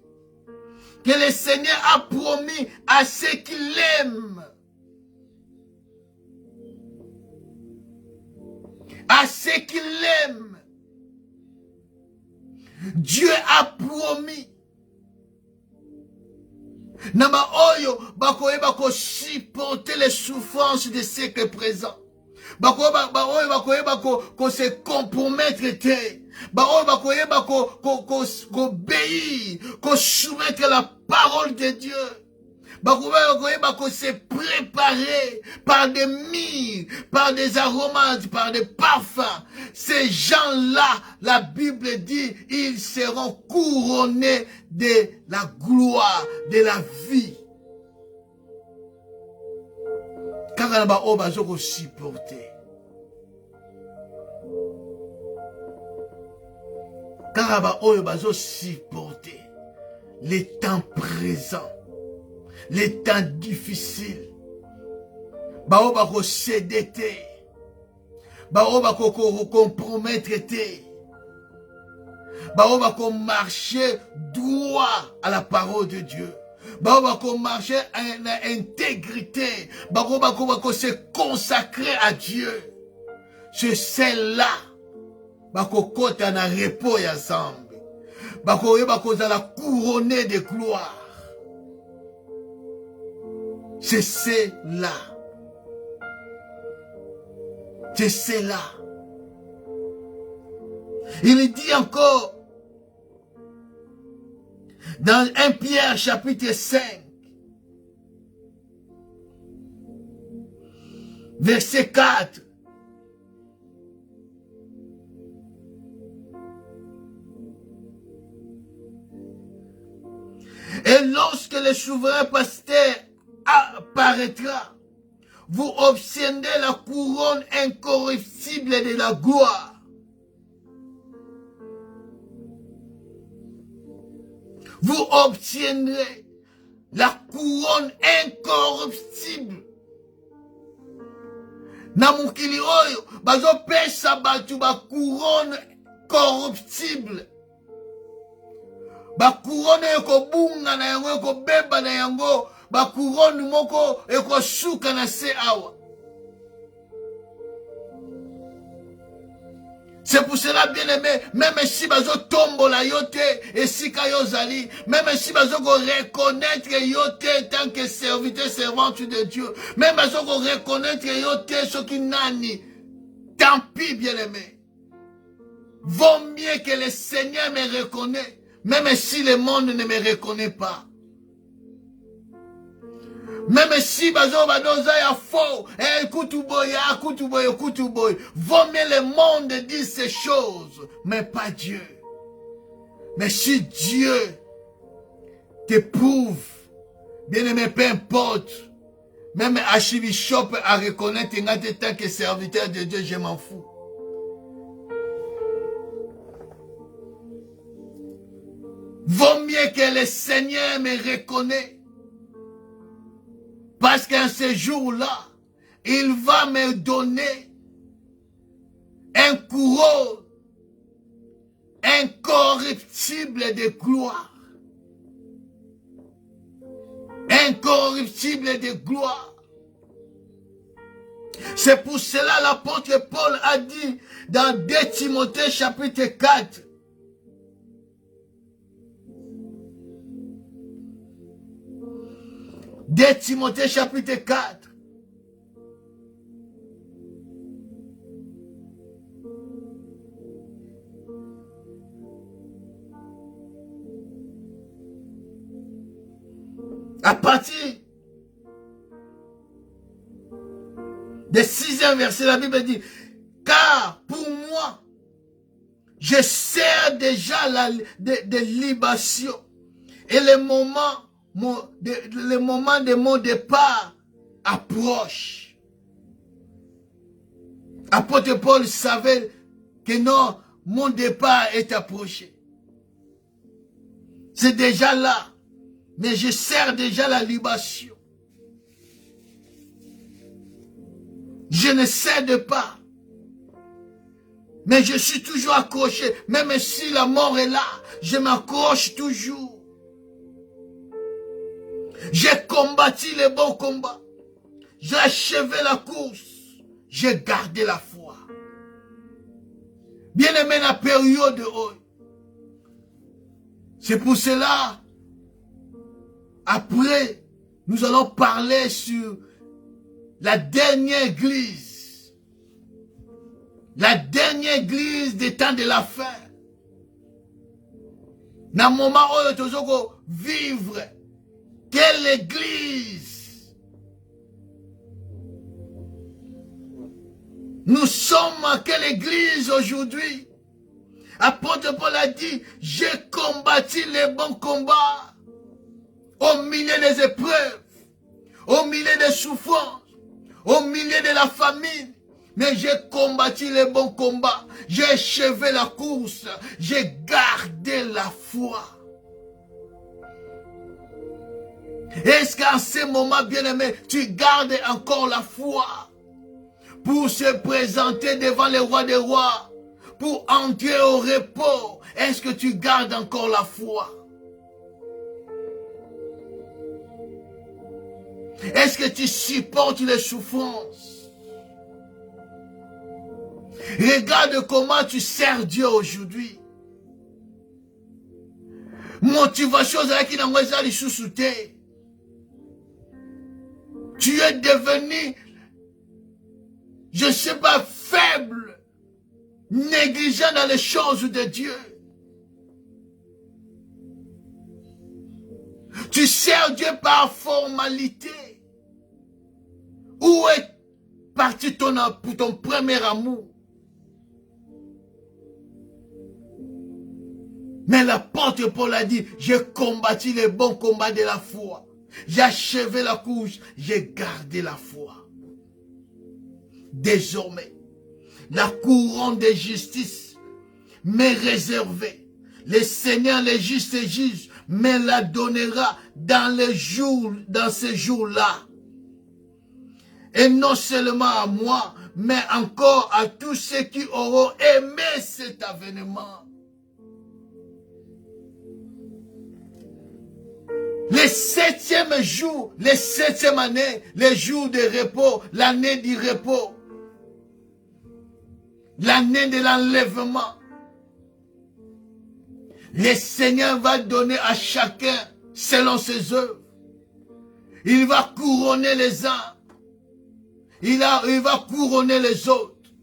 que le Seigneur a promis à ceux qui l'aiment. À ceux qui l'aiment. Dieu a promis. Nama oyo bakoyeba ko supporter les souffrances de siècle présent. Bakoyeba ko se compromettre te. Bakoyeba ko obéir, ko soumettre la parole de Dieu. Bakoyeba ko se préparer par des myrrhes, par des aromates, par des parfums. Ces gens-là, la Bible dit, ils seront couronnés de la gloire, de la vie. Car on va supporter. Car on va supporter les temps présents, les temps difficiles. On va céder, on va compromettre, on va marcher droit à la parole de Dieu. On va marcher en intégrité. On va se consacrer à Dieu. C'est celle-là. On va en repos ensemble. On va la couronner de gloire. C'est celle-là. C'est cela. Il dit encore dans 1 Pierre chapitre 5 verset 4. Et lorsque le souverain pasteur apparaîtra, vous obtiendrez la couronne incorruptible de la gloire. Vous obtiendrez la couronne incorruptible. Na mukili oyo, bazo pesa batu ba couronne corruptible. Ba couronne eko bunga na yango, eko beba na yango, ba couronne moko eko suka na se awa. C'est pour cela, bien-aimé, même si bazo tombo la yote et si kayo zali, même si bazo ko reconnaître yote tant que serviteur servante de Dieu, même bazo ko reconnaître yote ce qui nani, tant pis, bien-aimé. Vaut mieux que le Seigneur me reconnaisse, même si le monde ne me reconnaît pas. Même si bazo badoza ya faux, kutuboy, vaut mieux le monde dire ces choses, mais pas Dieu. Mais si Dieu te prouve, bien aimé, peu importe, même Archibishop à reconnaître en tant que serviteur de Dieu, je m'en fous. Vaut mieux que le Seigneur me reconnaisse. Parce qu'en ce jour-là, il va me donner un couronne incorruptible de gloire. Incorruptible de gloire. C'est pour cela l'apôtre Paul a dit dans 2 Timothée chapitre 4. De Timothée chapitre 4. À partir du 6e verset, la Bible dit, car pour moi, je sers déjà de libation et le moment de mon départ approche. Apôtre Paul savait que non, mon départ est approché. C'est déjà là. Mais je sers déjà la libation. Je ne cède pas. Mais je suis toujours accroché. Même si la mort est là, je m'accroche toujours. J'ai combattu le bon combat. J'ai achevé la course. J'ai gardé la foi. Bien aimé la période haute. C'est pour cela. Après, nous allons parler sur la dernière église. La dernière église des temps de la fin. Dans le moment où nous allons vivre, quelle église? Nous sommes à quelle église aujourd'hui? Apôtre Paul a dit, j'ai combattu les bons combats. Au milieu des épreuves, au milieu des souffrances, au milieu de la famine. Mais j'ai combattu les bons combats, j'ai achevé la course, j'ai gardé la foi. Est-ce qu'en ce moment, bien-aimé, tu gardes encore la foi pour se présenter devant le roi des rois, pour entrer au repos? Est-ce que tu gardes encore la foi? Est-ce que tu supportes les souffrances? Regarde comment tu sers Dieu aujourd'hui. Motivation qui n'a pas les sous-soutés. Tu es devenu, je ne sais pas, faible, négligent dans les choses de Dieu. Tu sers Dieu par formalité. Où est parti ton premier amour? Mais l'apôtre Paul a dit, j'ai combattu les bons combats de la foi. J'ai achevé la course, j'ai gardé la foi. Désormais, la couronne de justice m'est réservée. Le Seigneur, le juste juge, me la donnera dans ces jours-là. Et non seulement à moi, mais encore à tous ceux qui auront aimé cet avènement. Le 7e jour, le 7e année, le jour de repos, l'année du repos, l'année de l'enlèvement. Le Seigneur va donner à chacun selon ses œuvres. Il va couronner les uns. Il va couronner les autres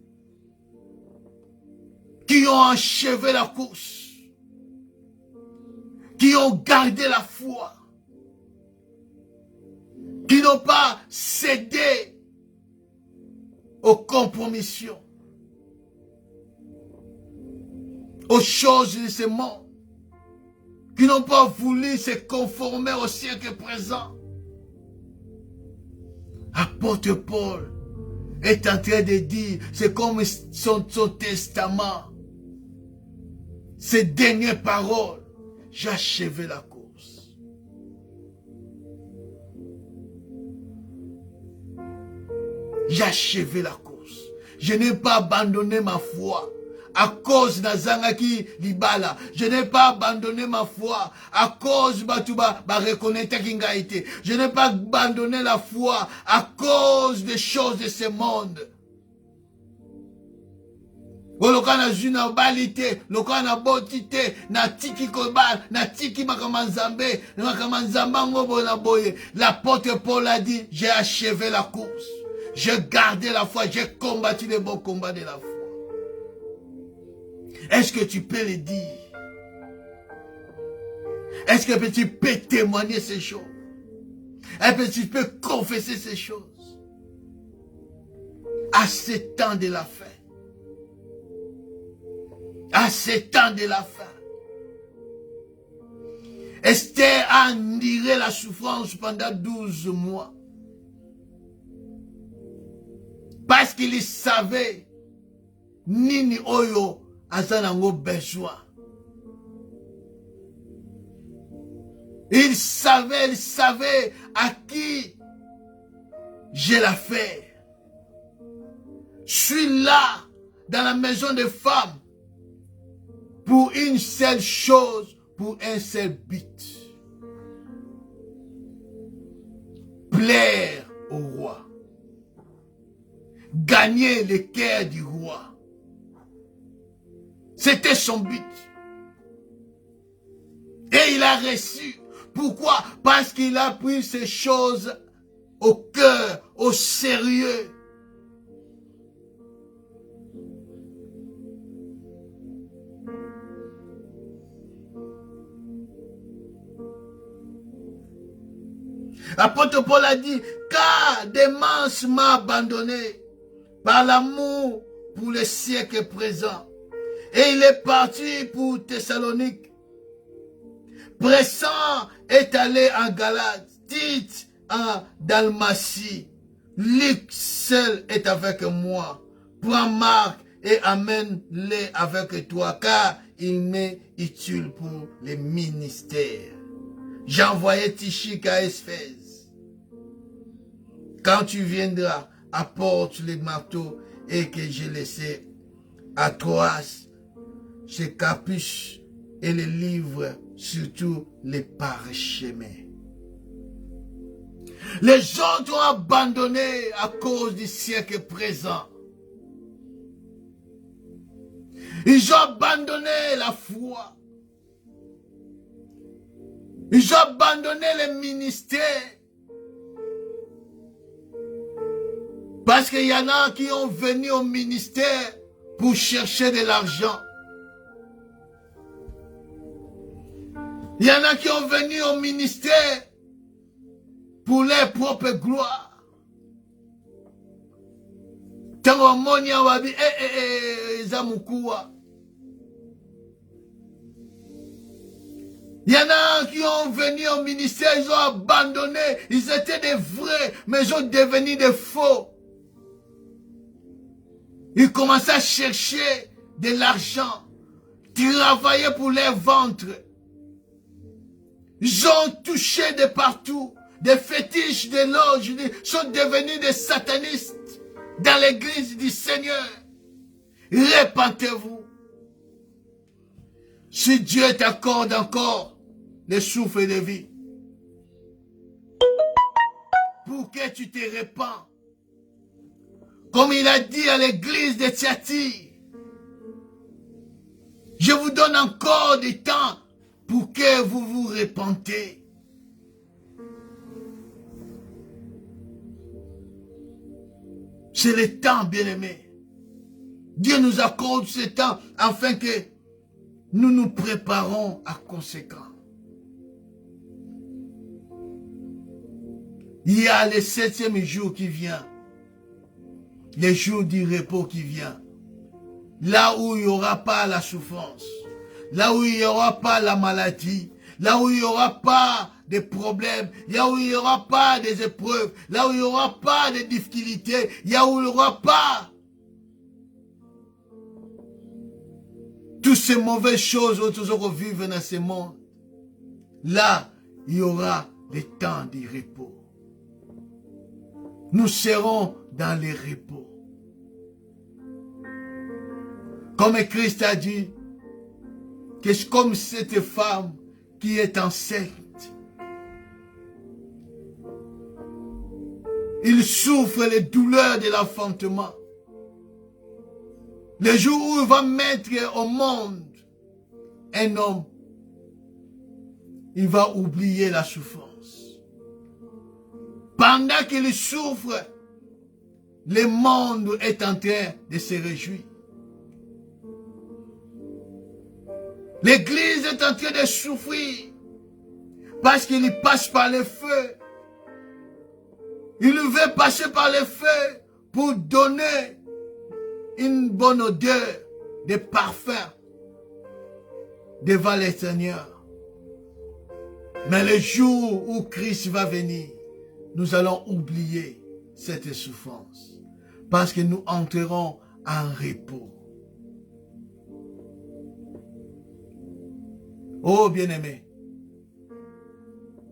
qui ont achevé la course, qui ont gardé la foi, qui n'ont pas cédé aux compromissions, aux choses de ce monde, qui n'ont pas voulu se conformer au siècle présent. Apôtre Paul est en train de dire, c'est comme son testament, ses dernières paroles. j'ai achevé la course. J'ai achevé la course. Je n'ai pas abandonné ma foi à cause de Zangaki Libala. Je n'ai pas abandonné ma foi à cause de Batuba reconnaître Kingaïté. Je n'ai pas abandonné la foi à cause des choses de ce monde. Olokana juna balite, lokana botite, na tiki kobal, na tiki makamanzambe, makamanzamba ngobo na boye. L'apôtre Paul a dit, j'ai achevé la course. J'ai gardé la foi, j'ai combattu le bon combat de la foi. Est-ce que tu peux le dire? Est-ce que tu peux témoigner ces choses? Est-ce que tu peux confesser ces choses? À ce temps de la fin. À ce temps de la fin. Esther a enduré la souffrance pendant 12 mois. Parce qu'il savait, Nini Oyo Azanango besoin. Il savait à qui j'ai l'affaire. Je suis là, dans la maison des femmes, pour une seule chose, pour un seul but. Plaire au roi. Gagner le cœur du roi. C'était son but. Et il a reçu. Pourquoi? Parce qu'il a pris ces choses au cœur, au sérieux. L'apôtre Paul a dit, car Démence m'a abandonné par l'amour pour le siècle présent. Et il est parti pour Thessalonique. Pressant est allé en Galate, Tite en Dalmatie. Luc seul est avec moi. Prends Marc et amène-les avec toi, car il m'est utile pour les ministères. J'ai envoyé Tychik à Éphèse. Quand tu viendras, apporte les marteaux et que j'ai laissé à Troas, ces capuches et les livres, surtout les parchemins. Les gens ont abandonné à cause du siècle présent. Ils ont abandonné la foi. Ils ont abandonné les ministères. Parce qu'il y en a qui ont venu au ministère pour chercher de l'argent. Il y en a qui ont venu au ministère pour leur propre gloire. Tango monia wabi zamukua. Il y en a qui ont venu au ministère, ils ont abandonné, ils étaient des vrais, mais ils ont devenu des faux. Ils commençaient à chercher de l'argent, travailler pour leur ventre. Ils ont touché de partout, des fétiches, des loges, ils sont devenus des satanistes dans l'église du Seigneur. Répentez-vous. Si Dieu t'accorde encore le souffle de vie, pour que tu te répands, comme il a dit à l'église de Thyatire, je vous donne encore du temps pour que vous vous repentez. C'est le temps, bien-aimé. Dieu nous accorde ce temps afin que nous nous préparons à conséquent. Il y a le 7e jour qui vient. Le jour du repos qui vient. Là où il n'y aura pas la souffrance. Là où il n'y aura pas la maladie. Là où il n'y aura pas de problèmes. Là où il n'y aura pas des épreuves. Là où il n'y aura pas de difficultés. Là où il n'y aura pas toutes ces mauvaises choses que nous vivons dans ce monde. là, il y aura des temps de repos. Nous serons dans les repos. Comme Christ a dit, que c'est comme cette femme qui est enceinte. Il souffre les douleurs de l'enfantement. Le jour où il va mettre au monde un homme, il va oublier la souffrance. Pendant qu'il souffre, le monde est en train de se réjouir. L'église est en train de souffrir parce qu'il passe par le feu. Il veut passer par le feu pour donner une bonne odeur de parfum devant le Seigneur. Mais le jour où Christ va venir, nous allons oublier cette souffrance parce que nous entrerons en repos. Oh bien-aimé,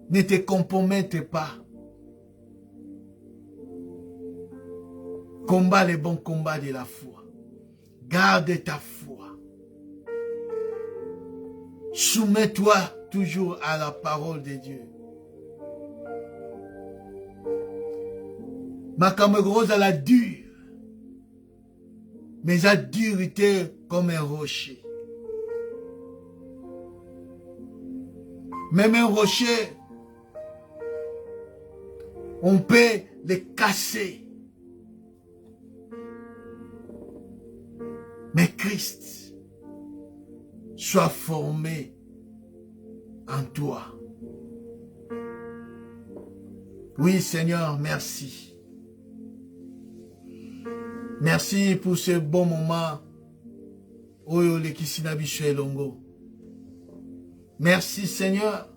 ne te compromette pas. Combat les bons combats de la foi. Garde ta foi. Soumets-toi toujours à la parole de Dieu. Makambo gros à la dure. Mais a durité comme un rocher. Même un rocher, on peut le casser. Mais Christ soit formé en toi. Oui, Seigneur, merci. Merci pour ce bon moment. Oyo le kisinabi longo. Merci, Seigneur,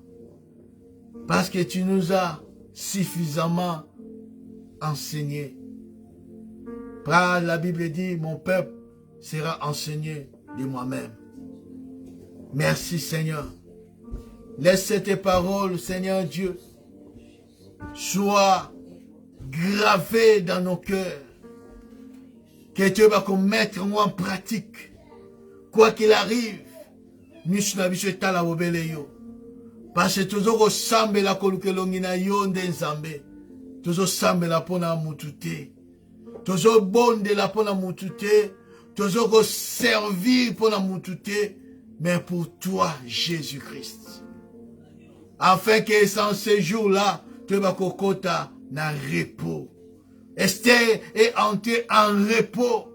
parce que tu nous as suffisamment enseigné. La Bible dit, mon peuple sera enseigné de moi-même. Merci, Seigneur. Laisse cette parole, Seigneur Dieu, soit gravée dans nos cœurs. Que Dieu va mettre en pratique. Quoi qu'il arrive, parce que toujours ressemble la kolukelongi na yo nzambe. Toujours semble la pona mutute. Toujours bonde la pona mutute. Toujours servir pona mutute. Mais pour toi, Jésus-Christ. Afin que sans ce jour-là, tu vas kokota na repos. Esther est entrée en repos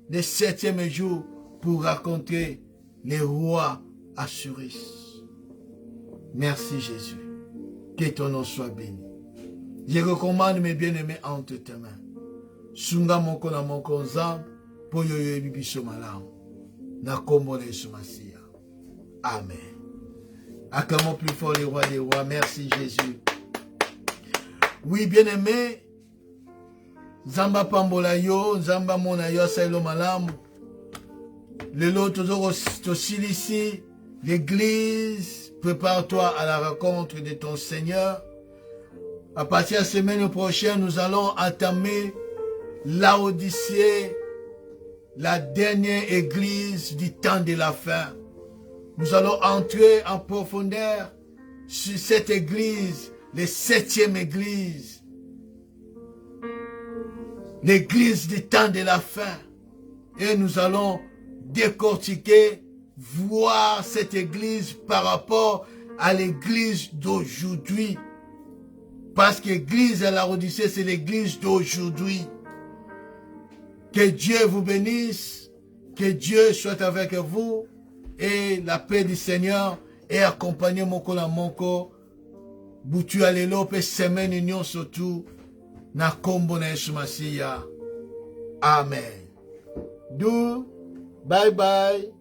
le 7e jour pour raconter les rois Assuris. Merci Jésus. Que ton nom soit béni. Je recommande mes bien-aimés entre tes mains. Sunga moko na moko nzambe po yoyo ebibiso malamu. Na kombo na Yesu Masiya. Amen. Acclamons plus fort les rois des rois. Merci Jésus. Oui, bien-aimés, Nzamba pambola yo, Nzamba mona yo sailo malamu. Lelo toujours ici, l'église, prépare-toi à la rencontre de ton Seigneur. À partir de la semaine prochaine, nous allons entamer l'Odyssée, la dernière église du temps de la fin. Nous allons entrer en profondeur sur cette église, la 7e église. L'église du temps de la fin. Et nous allons décortiquer, voir cette église par rapport à l'église d'aujourd'hui. Parce que l'église à la Odyssée, c'est l'église d'aujourd'hui. Que Dieu vous bénisse, que Dieu soit avec vous, et la paix du Seigneur est accompagnée moko la moko. Butu alelo pe semaine union surtout. Na kombo na Yesu Masiya. Amen. Bye bye.